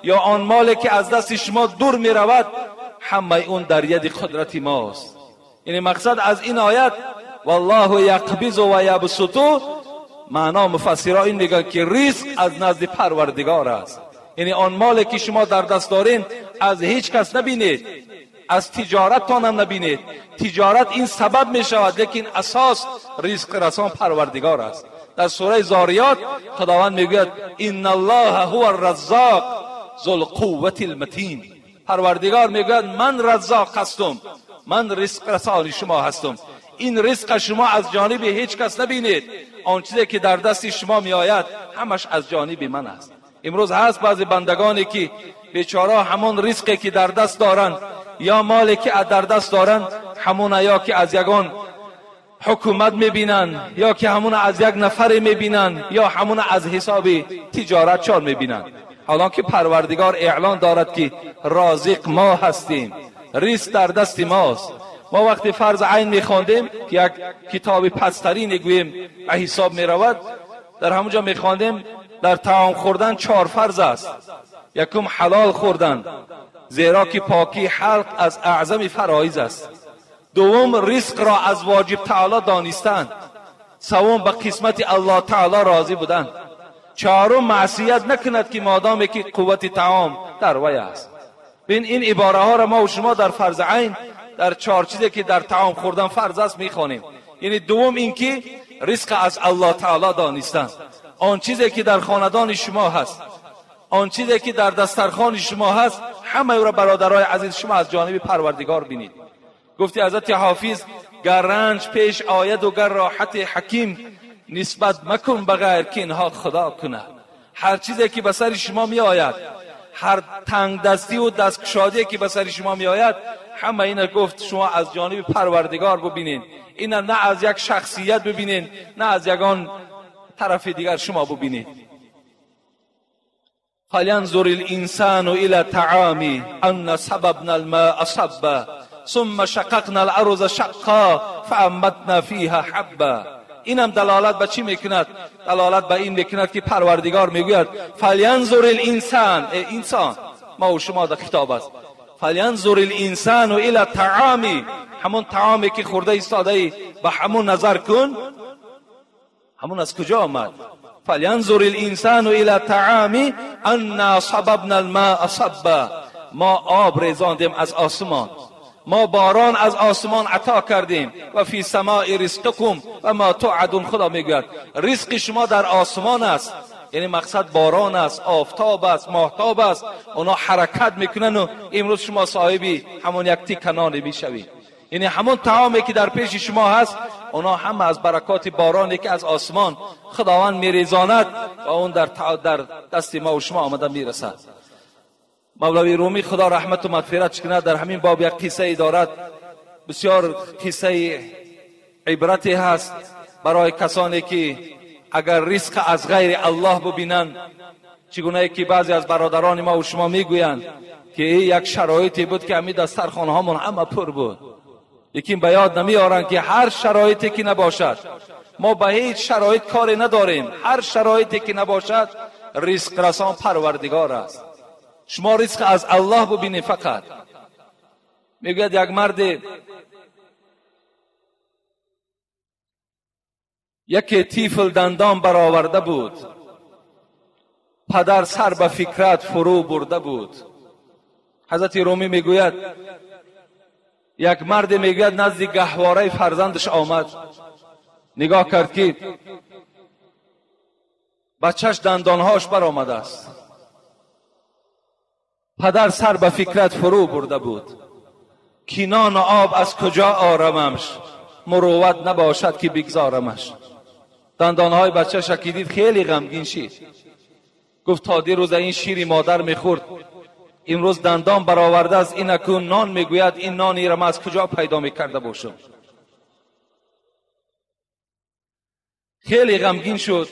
یا آن مالی که از دست شما دور می رود، همه اون در ید قدرت ماست. یعنی مقصد از این آیت والله یقبض و یبسط، معنا مفسرها این میگن که رزق از نزد پروردگار است. یعنی آن مالی که شما در دست دارین از هیچ کس نبینید، از تجارت تان هم نبینید. تجارت این سبب می شود، لیکن اساس رزق رسان پروردگار است. در سوره زاریات خداوند میگوید ان الله هو الرزاق ذو القوة المتین. پروردگار میگوید من رزاق هستم، من رزق رسان شما هستم. این رزق شما از جانب هیچ کس نبینید. آن چیزی که در دست شما می آید همش از جانب من است. امروز هست بعضی بندگانی که بیچاره همون رزقی که در دست دارن یا مالی که در دست دارن همون یا که از یگان حکومت میبینن یا که همون از یک نفر میبینن یا همون از حساب تجارت چار میبینن، حالا که پروردگار اعلان دارد که رازق ما هستیم، رزق در دست ماست. ما وقتی فرض عین میخواندیم که یک کتاب پستری نگویم به حساب میرود، در همونجا میخواندیم در طعام خوردن 4 فرض است. یکم حلال خوردن، زیرا که پاکی حلق از اعظم فرایض است. دوم رزق را از واجب تعالی دانستن. سوم به قسمت الله تعالی راضی بودن. چهارم معصیت نکند که مادامی که قوت طعام در وی است. بین این عباره ها را ما و شما در فرض عین در 4 چیزی که در طعام خوردن فرض است میخوانیم. یعنی دوم این که رزق از الله تعالی دانستن. آن چیزی که در خاندان شما هست، آن چیزی که در دسترخوان شما هست، همه او را برادرای عزیز شما از جانب پروردگار بینید. گفتی حضرت حافظ گر رنج پیش آید و گر راحت حکیم، نسبت مکن بغیر که اینها خدا کنه. هر چیزی که به سر شما می آید، هر تنگ دستی و دستکشادی که به سر شما می آید، همه اینا گفت شما از جانب پروردگار ببینید. اینا نه از یک شخصیت ببینید، نه از یگان طرف دیگر شما ببینید. فلینظر الانسان الى الطعام ان صببنا الماء صبا ثم شققنا الارض شقا فانبتنا فيها حبا. اینم دلالت به چی میکند؟ دلالت به این میکند که پروردگار میگوید فلینظر الانسان، ای انسان، ما و شما در خطاب است، فلینظر الانسان الى الطعام، همون طعامی که خورده ایستاده به همون نظر کن. همون از کجا آمد؟ فلینظر الانسان الى الطعام انا صببنا الماء صبا، ما آب ریزاندیم از آسمان، ما باران از آسمان عطا کردیم. و فی السماء رزقکم و ما توعدون. خدا میگوید رزق شما در آسمان است. یعنی مقصد باران است، آفتاب است، ماهتاب است. اونا حرکت میکنن و امروز شما صاحبی همون یک تیکنان میشوید. یعنی همون طعامی که در پیش شما هست، اونا همه از برکات بارانی که از آسمان خداوند میریزاند و اون در دست ما و شما آمده میرسد. مولوی رومی خدا رحمت و مغفرت کنه در همین باب یک قصه ای دارد، بسیار قصه عبرتی هست برای کسانی که اگر رزق از غیر الله ببینند. چگونه که بعضی از برادران ما و شما میگویند که یک شرایطی بود که همین دسترخوان هامون همه پر بود، لیکن به یاد نمیارند که هر شرایطی که نباشد، ما به هیچ شرایط کاری نداریم، هر شرایطی که نباشد رزق رسان پروردگار است. شما رزق از الله ببینید. فقط میگوید یک مرد یک تیفل دندان برآورده بود، پدر سر به فکرت فرو برده بود. حضرت رومی میگوید یک مرد میگوید نزد گهواره فرزندش آمد، نگاه کرد که بچهش دندانهاش برآمده است. پدر سر به فکرت فرو برده بود، کینان آب از کجا آرممش، مروت نباشد که بگذارمش. دندانهای بچهش که دید خیلی غمگین شد. گفت تا دیروز این شیر مادر میخورد، امروز دندان برآورده است، این اکنون نان میگوید، این نانی را من از کجا پیدا میکرده باشم. خیلی غمگین شد.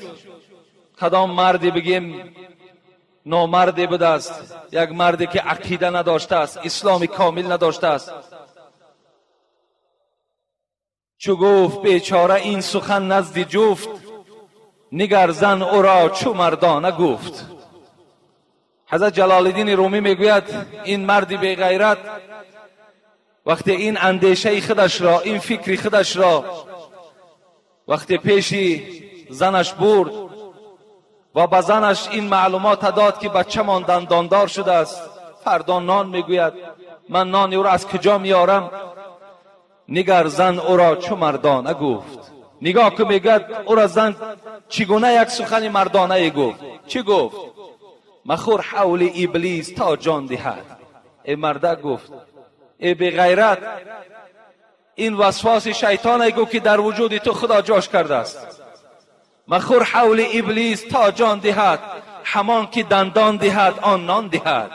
کدام مردی بگیم نامردی بوده است، یک مردی که عقیده نداشته است، اسلام کامل نداشته است. چو گفت بیچاره این سخن نزد جفت، نگر زن او را چو مردانه گفت. حضرت جلال الدین رومی میگوید این مردی بی غیرت وقتی این اندیشه خودش را، این فکر خودش را وقتی پیشی زنش برد و به زنش این معلومات داد که بچه من دنداندار شده است، فردا نان میگوید من نان او را از کجا میارم؟ نگر زن او را چو مردانه گفت. نگاه که میگوید او را زن چگونه یک سخن مردانه گفت. چی گفت؟ مخور حول ابلیس تا جان دهد. ای مرده گفت ای بی غیرت، این وسواس شیطان گفت که در وجود تو خدا جاش کرده است. مخور حول ابلیس تا جان دهد، همان که دندان دهد آن نان دهد.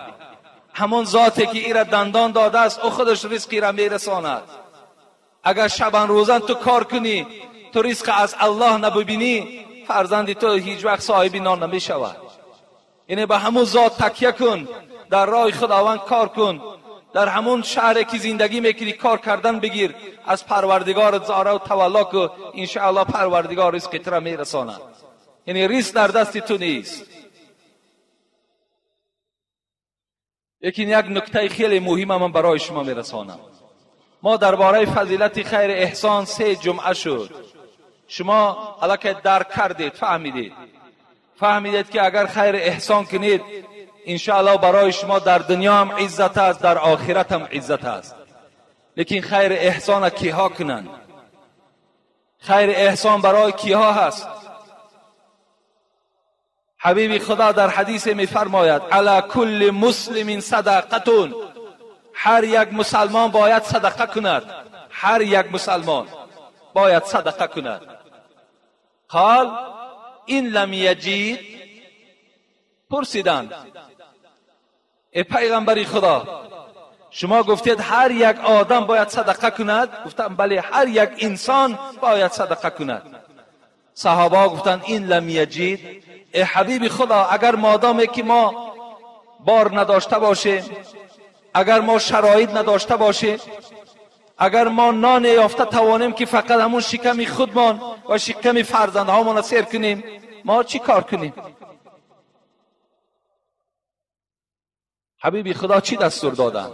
همان ذاتی که ایره دندان داده است او خودش رزقی را میرساند. اگر شبان روزن تو کار کنی، تو رزق از الله نببینی، فرزند تو هیچ وقت صاحب نان نمی شود. یعنی به همون ذات تکیه کن، در راه خداوند کار کن، در همون شهری که زندگی میکنی کار کردن بگیر، از پروردگار زاره و تولا کو، انشاءالله پروردگار رزق تو را میرساند. یعنی رزق در دست تو نیست. یک نکته خیلی مهم من برای شما میرسانم. ما درباره فضیلت خیر احسان 3 جمعه شد، شما الکی درک کردید، فهمیدید که اگر خیر احسان کنید انشاءالله برای شما در دنیا هم عزت است، در آخرت هم عزت است. لیکن خیر احسان کیها کنند؟ خیر احسان برای کیها هست؟ حبیب خدا در حدیث می فرماید علی کل مسلم صدقه، هر یک مسلمان باید صدقه کند. هر یک مسلمان باید صدقه کند. قال این لم یجید، پرسیدند ای پیغمبر خدا شما گفتید هر یک آدم باید صدقه کند؟ گفتم بله، هر یک انسان باید صدقه کند. صحابه گفتند این لم یجید، ای حبیب خدا اگر مادامی که ما بار نداشته باشیم، اگر ما شرایط نداشته باشیم، اگر ما نان یافته توانیم که فقط همون شکم خودمان و شکم فرزندهامان سیر کنیم، ما چی کار کنیم؟ حبیب خدا چی دستور دادن؟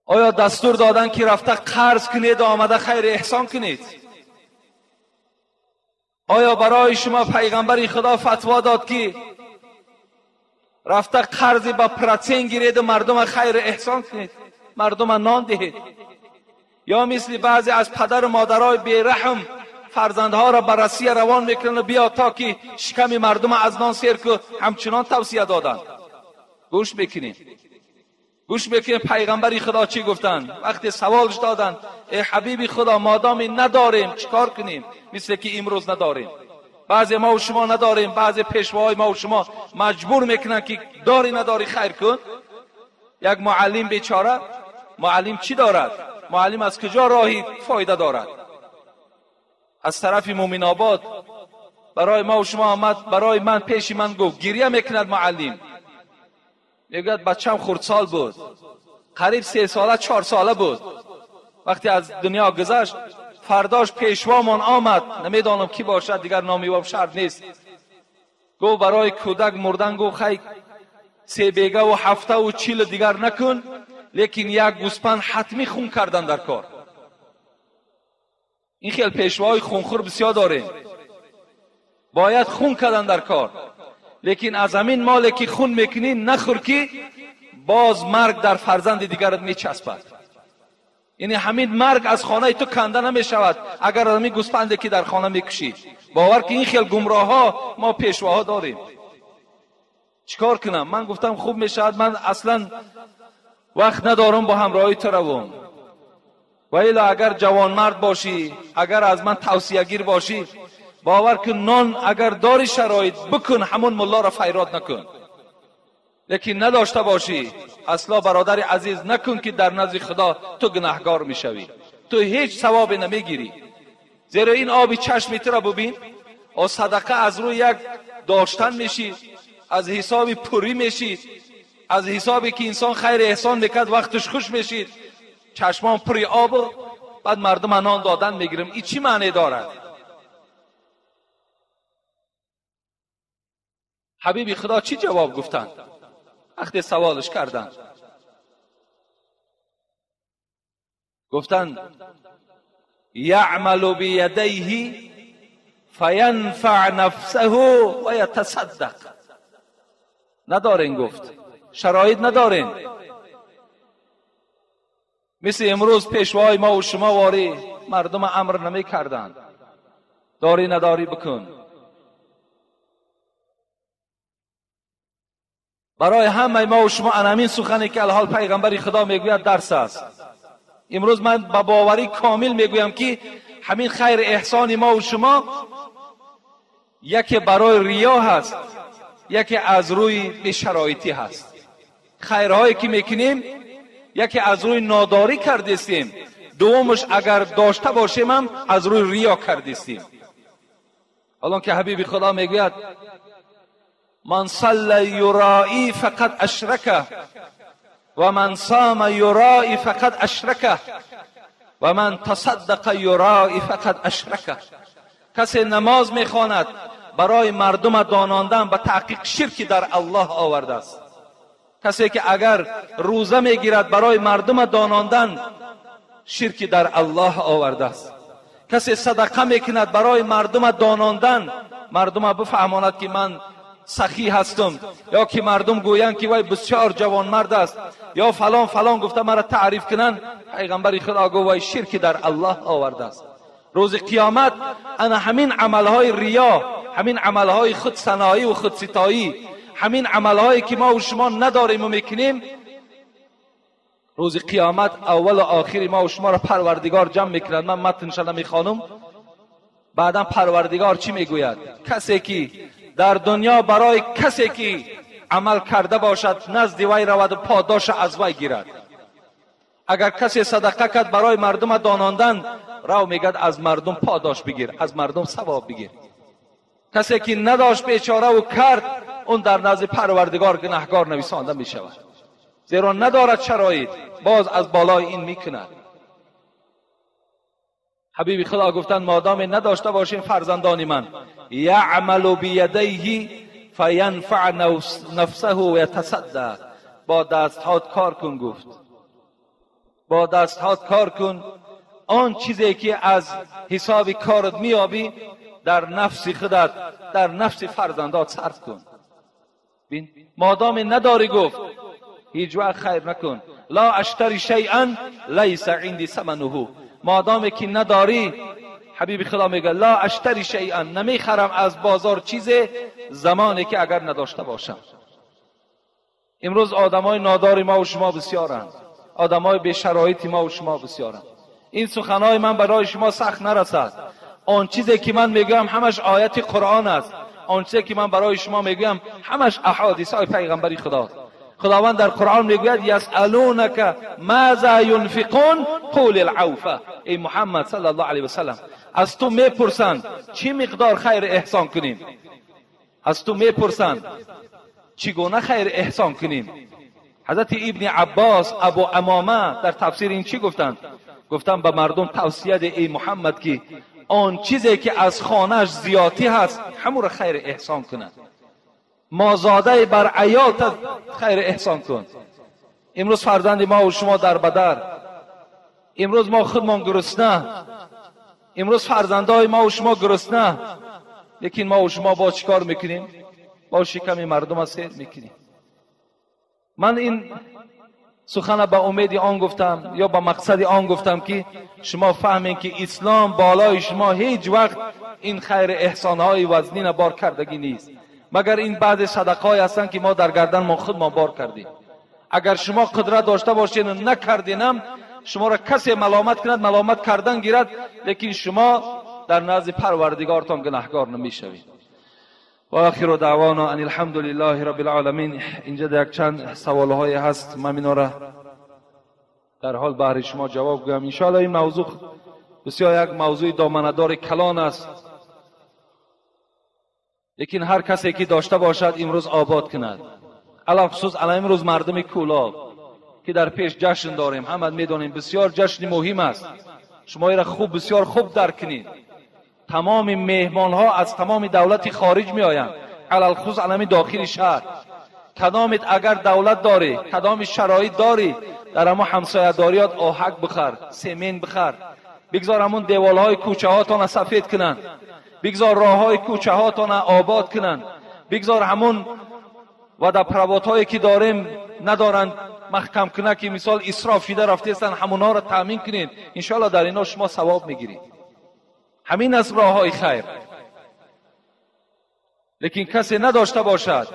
آیا دستور دادن که رفته قرض کنید و آمده خیر احسان کنید؟ آیا برای شما پیغمبر خدا فتوا داد که رفته قرض با پراتین گیرید و مردم خیر احسان کنید، مردم نان دهید؟ یا مثل بعضی از پدر و مادرای بیرحم فرزندها را بررسی روان میکنن بیا تا که شکم مردم از نان سیر که همچنان توصیه دادن. گوش بکنید پیغمبر خدا چی گفتن وقتی سوالش دادن ای حبیب خدا مادامی نداریم چیکار کنیم؟ مثل که امروز نداریم، بعضی ما و شما نداریم، بعضی پیشواهای ما و شما مجبور میکنن که داری نداری خیر کن. یک معلم بیچاره، معلم چی دارد؟ معلم از کجا راهی فایده دارد؟ از طرف مومن آباد برای ما و شما آمد، برای من پیش من گفت، گریه میکند معلم، میگوید بچم خردسال بود، قریب 3 ساله 4 ساله بود، وقتی از دنیا گذشت فرداش پیشوامان آمد، نمیدانم کی باشد دیگر نامی و شرط نیست، گفت برای کودک مردن گفت خیلی 3 بیگه و 7 و 40 دیگر نکن، لیکن یک گوسپند حتمی خون کردن در کار. این خیلی پیشوای خونخور بسیار داریم، باید خون کردن در کار، لیکن از همین مالی که خون میکنی نخور که باز مرگ در فرزند دیگرت میچسبد. یعنی همین مرگ از خانه تو کنده نمیشود اگر همین گوسپندی که در خانه میکشی. باور که این خیلی گمراه ها ما پیشواها داریم. چیکار کنم؟ من گفتم خوب میشود من اصلا وقت ندارم با همراهی تو روم، و الا اگر جوان مرد باشی، اگر از من توصیه گیر باشی، باور کن نان اگر داری شرایط بکن، همون ملا را فیراد نکن. لیکن نداشته باشی اصلا برادر عزیز نکن که در نزد خدا تو گناهگار میشوی، تو هیچ ثواب نمیگیری. زیرا این آبی چشم تو را ببین، و صدقه از روی یک داشتن میشی، از حساب پوری میشی، از حسابی که انسان خیر احسان میکرد وقتش خوش میشید، چشمان پری آب، بعد مردم نان دادن میگیریم. این چی معنی دارد؟ حبیب خدا چی جواب گفتند وقتی سوالش کردند؟ گفتند یعمل بیدیه فینفع نفسه و یتصدق. ندارین، گفت شرایط ندارین. مثل امروز پیشوای ما و شما واری مردم امر نمی کردند داری نداری بکن. برای همه ما و شما همین سخنی که الحال پیغمبر خدا میگوید درس است. امروز من با باوری کامل میگویم که همین خیر احسان ما و شما یکی برای ریا هست، یکی از روی بی‌شرایطی هست. خیرهایی که میکنیم یکی از روی ناداری کردیم، دومش اگر داشته باشیم هم از روی ریا کردیم. حالا که حبیب خدا میگوید من صلى يرائي فقد اشرك و من صام يرائي فقد اشرك و من تصدق يرائي فقد اشرك. کسی نماز میخواند برای مردم داناندن به تحقیق شرکی در الله آورده است. کسی که اگر روزه میگیرد برای مردم داناندن شرکی در الله آورده است. کسی صدقه میکند برای مردم داناندن، مردم بفهماند که من سخی هستم، یا که مردم گویند که وای بسیار جوان مرد است، یا فلان فلان گفته مرا تعریف کنن، پیغمبر خدا گفت وای شرکی در الله آورده است. روز قیامت انا همین عملهای ریا، همین عملهای خودسنایی و خودستایی، همین عملهایی که ما و شما نداریم و میکنیم، روز قیامت اول و آخر ما و شما را پروردگار جمع میکند. من متنش نمیخوانم. بعدا پروردگار چی میگوید؟ کسی که در دنیا برای کسی که عمل کرده باشد نزد وی رود و پاداش از وی گیرد. اگر کسی صدقه کرد برای مردم داناندن، رو میگد از مردم پاداش بگیر، از مردم ثواب بگیر. کسی که نداشت بیچاره و کرد، اون در نزد پروردگار گناهکار نویسانده می شود، زیرا ندارد شرایط، باز از بالای این میکند. حبیب خدا گفتند مادام نداشته باشین فرزندان من، یعمل بیدیه فینفع نفسه و یتصدق. با دستهات کار کن. گفت با دستهات کار کن. آن چیزی که از حساب کارت میابی در نفس خودت، در نفس فرزندات صرف کن. بین مادام نداری، گفت هیچ وقت خیر نکن. لا اشتری شیئا لیس عندي ثمنه. مادام که نداری، حبیب خدا میگه لا اشتری شیئا، نمیخرم از بازار چیز زمانی که اگر نداشته باشم. امروز آدمای ناداری ما و شما بسیارند، آدمای بی شرایط ما و شما بسیارند. این سخنهای من برای شما سخت نرسد. آن چیزی که من میگم همش آیت قرآن است. آن چیزی که من برای شما میگم همش احادیث های پیغمبر خدا. خداوند در قرآن میگوید یسألونک ماذا ينفقون قول العوف. ای محمد صلی الله علیه و سلم، از تو میپرسند چی مقدار خیر احسان کنیم، از تو میپرسند چگونه خیر احسان کنیم. حضرت ابن عباس ابو امامه در تفسیر این چی گفتند؟ گفتند به مردم توصیه ده ای محمد که آن چیزی که از خانهش زیادی هست همون را خیر احسان کنند. مازاده بر عیالت خیر احسان کن. امروز فرزند ما و شما در بدر، امروز ما خودمان گرسنه، امروز فرزندای ما و شما گرسنه، لیکن ما و شما با چیکار میکنیم؟ با شکم مردم سیر میکنیم. من این سخن به امید آن گفتم یا به مقصد آن گفتم که شما فهمین که اسلام بالای شما هیچ وقت این خیر احسانهای وزنین بار کردگی نیست، مگر این بعض صدقای هستند که ما در گردن ما خود ما بار کردیم. اگر شما قدرت داشته باشین و نکردینم، شما را کسی ملامت کند، ملامت کردن گیرد، لیکن شما در نزد پروردگارتان گناهکار نمیشوید. و آخر دعوانا ان الحمد لله رب العالمین. اینجا یک چند سوالهای هست، من اینا را در حال بهر شما جواب گویم. ان شاء الله این موضوع بسیار یک موضوع دامنه‌دار کلان است، لیکن هر کسی که داشته باشد امروز آباد کند. علاوه خصوص امروز مردم کولاب که در پیش جشن داریم، همه میدونیم بسیار جشن مهم است، شما را خوب بسیار خوب درک کنید. تمام مهمان ها از تمام دولت خارج می آیند، علل خصوص علمی داخل شهر. کدامت اگر دولت داری، کدام شرایط داری، در اما همسایه‌داریات آهک بخر، سمنت بخر، بگذار همون دیوالهای کوچه هاتون سفید کنن، بگذار راههای کوچه هاتون آباد کنن، بگذار همون وادپروات هایی که داریم ندارن محکم کنه که مثال اسراف شده رفته هستن، همونا را تامین کنین، انشاءالله در اینا شما ثواب میگیرید. همین از راه های خیر. لیکن کسی نداشته باشد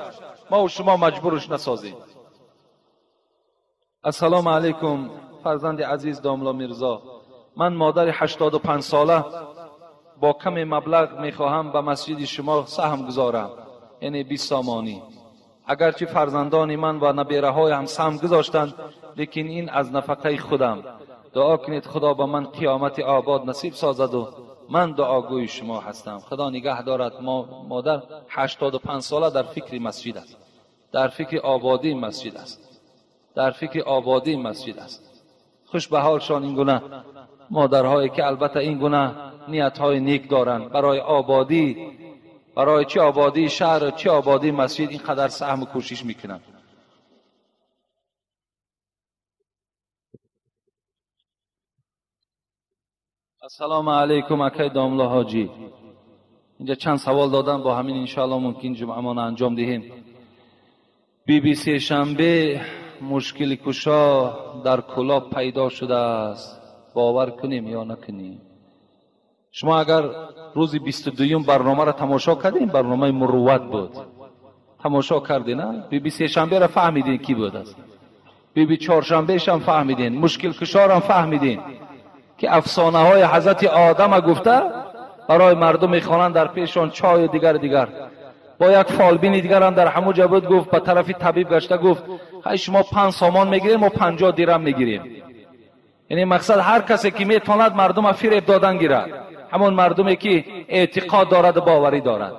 ما و شما مجبورش نسازیم. السلام علیکم فرزند عزیز داملا میرزا، من مادر 85 ساله با کم مبلغ میخواهم به مسجد شما سهم گذارم، یعنی 20 سامانی. اگرچه فرزندان من و نبیره های هم سهم گذاشتند، لیکن این از نفقه خودم. دعا کنید خدا به من قیامت آباد نصیب سازد و من دعاگوی شما هستم. خدا نگه دارد. مادر 85 ساله در فکر مسجد است، در فکر آبادی مسجد است، در فکر آبادی مسجد است. خوش به حالشان این گونه مادرهایی که البته این گونه نیت‌های نیک دارند برای آبادی، برای چه آبادی شهر چه آبادی مسجد اینقدر سهم و کوشش میکنند. السلام علیکم اکای داملا حاجی. اینجا چند سوال دادم، با همین انشاءالله ممکن جمعه انجام دهیم. BBC شنبه مشکل کشا در کلاب پیدا شده است، باور کنیم یا نکنیم. شما اگر روز 22 برنامه را تماشا کردین، برنامه مروت بود، تماشا کردین نه؟ BBC شنبه را فهمیدین کی بود است، BBC چهارشنبه هم فهمیدین، مشکل کشا را هم فهمیدین که افسانه های حضرت آدم گفته برای مردم میخوانند در پیشان چای و دیگر. با یک فالبین دیگر هم در همون جا بود، گفت به طرف طبیب گشته گفت های شما 5 سامان میگیریم و 50 درم میگیریم. یعنی مقصد هر کسی که میتواند مردم فریب دادن گیرد، همون مردمی که اعتقاد دارد و باوری دارد.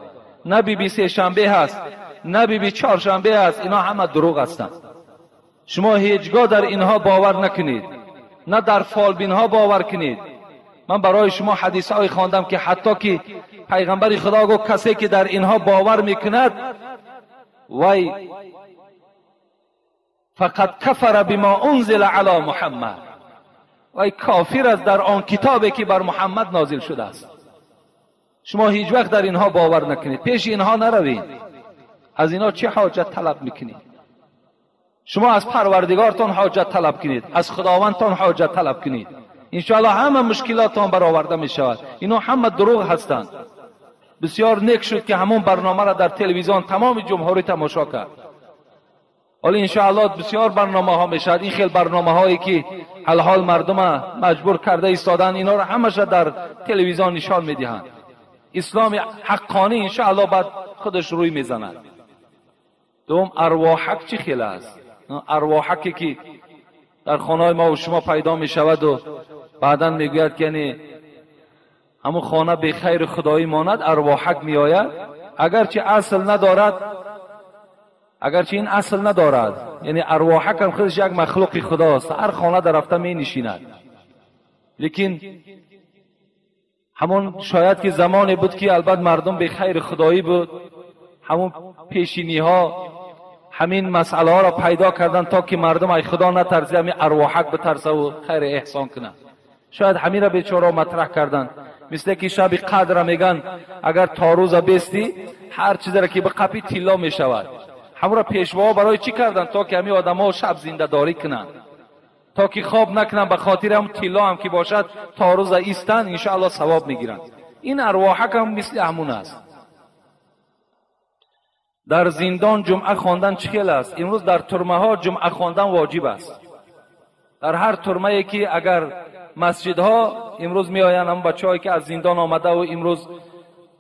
نه BBC شنبه هست، نه BBC چهارشنبه هست، اینا همه دروغ هستند. شما هیچگاه در اینها باور نکنید، نه در فالبین ها باور کنید. من برای شما حدیث های خواندم که حتی که پیغمبر خدا گفت کسی که در اینها باور میکند وای فقط کفر بما انزل علی محمد، وای کافر است در آن کتابی که بر محمد نازل شده است. شما هیچ وقت در اینها باور نکنید، پیش اینها نروید. از اینها چه حاجت طلب میکنید؟ شما از پروردگارتان حاجت طلب کنید، از خداوندتان حاجت طلب کنید، انشاءالله همه مشکلاتتان برآورده می شود. اینا همه دروغ هستند. بسیار نیک شد که همون برنامه را در تلویزیون تمام جمهوری تماشا کرد. ولی انشاءالله بسیار برنامه ها می شود. این خیلی برنامه هایی که حال مردم مجبور کرده ایستادن، اینا را همش در تلویزیون نشان می دهند. اسلام حقانی انشاءالله بعد خودش روی می زند. دوم ارواحک چی خیلی است؟ ارواحکی که در خانه ما و شما پیدا می شود و بعدا می گوید که یعنی همون خانه به خیر خدایی ماند، ارواحک می آید. اگرچه اصل ندارد، اگرچه این اصل ندارد، یعنی ارواحک هم خودش یک مخلوق خداست، هر خانه در رفته می نشیند. لیکن همون شاید که زمانی بود که البته مردم به خیر خدایی بود، همون پیشینی ها همین مسئله ها را پیدا کردن تا که مردم ای خدا نترسه، همین ارواحک بترسه و خیر احسان کنه. شاید همین را بیچاره مطرح کردن. مثل که شب قدر میگن اگر تا روز بیستی هر چیز را که به قپی طلا می شود. همون را پیشوا برای چی کردن؟ تا که همین آدم ها شب زنده داری کنن، تا که خواب نکنن، به خاطر هم طلا هم که باشد تا روز ایستن انشاءالله ثواب میگیرن. این ارواحک هم مثل همون است. در زندان جمعه خواندن چه خیلی است؟ امروز در ترمه ها جمعه خواندن واجب است. در هر ترمه ای که اگر مسجدها امروز می آیند، هم بچه‌هایی که از زندان آمده و امروز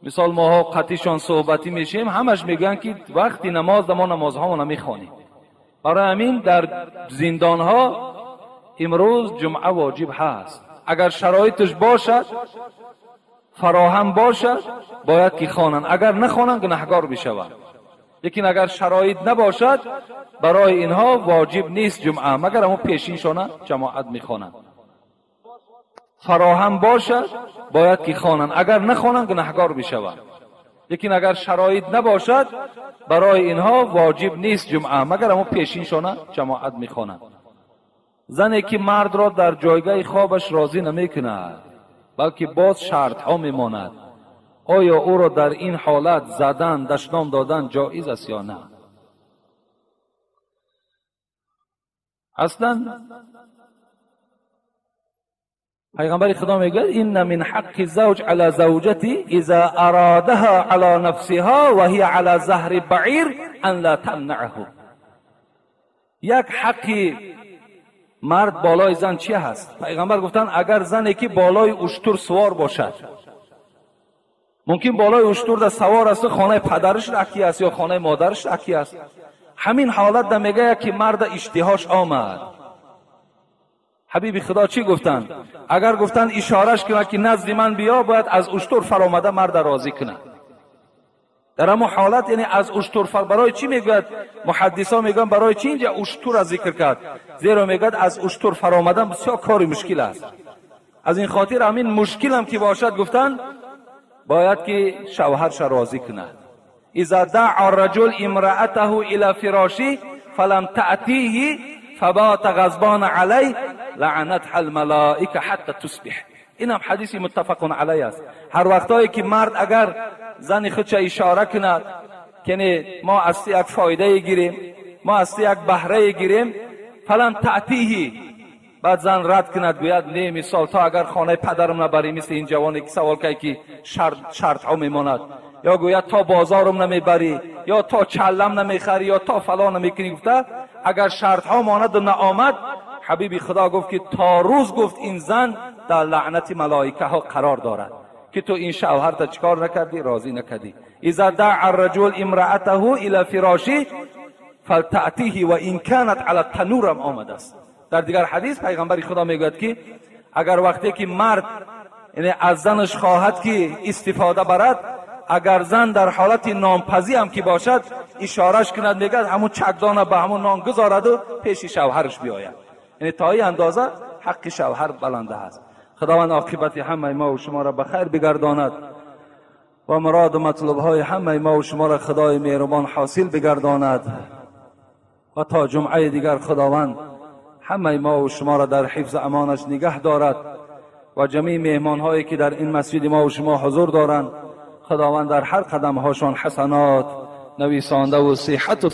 مثال ماها قطعشان صحبتی میشیم، همش میگن که وقتی نماز ما نمازها نمی خوانیم. برای همین در زندان ها امروز جمعه واجب هست. اگر شرایطش باشد، فراهم باشد، باید که خوانند. اگر نخوانند گناهکار میشوند. لیکن اگر شرایط نباشد برای اینها واجب نیست جمعه، مگر همون پیشینشان جماعت میخوانند. فراهم باشد باید که خوانند، اگر نخوانند گناهکار میشوند. لیکن اگر شرایط نباشد برای اینها واجب نیست جمعه، مگر اما پیشینشانه جماعت میخوانند. زنی که مرد را در جایگاه خوابش راضی نمیکند بلکه باز شرط ها میماند، آیا او را در این حالت زدن، دشنام دادن جایز است یا نه؟ اصلا پیغمبر خدا میگه این من حق زوج علی زوجتی اذا ارادها علی نفسها و هی علی ظهر بعیر ان لا تمنعه. یک حقی مرد بالای زن چی هست؟ پیغمبر گفتن اگر زنی که بالای اشتر سوار باشد، ممکن بالای اشتر در سوار است، خانه پدرش رکی است یا خانه مادرش رکی است، همین حالت در میگه که مرد اشتهاش آمد. حبیب خدا چی گفتن؟ اگر گفتن اشارش کنه که نزد من بیا، باید از اشتر فرامده مرد راضی کنه. در اما حالت یعنی از اشتر برای چی میگوید؟ محدثا میگن برای چی اینجا اشتر را ذکر کرد؟ زیرا میگد از اشتر فرامدن بسیار کاری مشکل است. از این خاطر همین مشکل هم که باشد گفتن باید که شوهرش راضی کنه. اذا دعا الرجل امرأته الى فراشی فلم تأتیه فبات غضبان علی لعنتها الملائکه حتی تصبح. این هم حدیث متفق علیه است. هر وقتایی که مرد اگر زن خودش اشاره کند که ما از یک فایده گیریم، ما از یک بهره گیریم، فلم تأتیه، بعد زن رد کند گوید نه مثال تا اگر خانه پدرم نبری، مثل این جوانی که سوال کرد که شرط ها میماند، یا گوید تا بازارم نمیبری، یا تا چلم نمیخری، یا تا فلان نمیکنی. گفته اگر شرط ها ماند و نآمد، حبیب خدا گفت که تا روز گفت این زن در لعنت ملائکه ها قرار دارد که تو این شوهر تا چیکار نکردی؟ راضی نکردی. اذا دعا الرجل امرأته الى فراشی فلتأتیه و ان كانت علی التنور هم آمده است. در دیگر حدیث پیغمبر خدا میگوید که اگر وقتی که مرد یعنی از زنش خواهد که استفاده برد، اگر زن در حالت نانپزی هم که باشد اشارش کند، میگد همون چکدانه به همون نان گذارد و پیش شوهرش بیاید. یعنی تا این اندازه حق شوهر بلنده است. خداوند عاقبت همه ما و شما را به خیر بگرداند و مراد و مطلب های همه ما و شما را خدای مهربان حاصل بگرداند و تا جمعه دیگر خداوند همه ما و شما را در حفظ امانش نگه دارد و جمیع مهمان هایی که در این مسجد ما و شما حضور دارند خداوند در هر قدم هاشان حسنات نویسانده و صحت و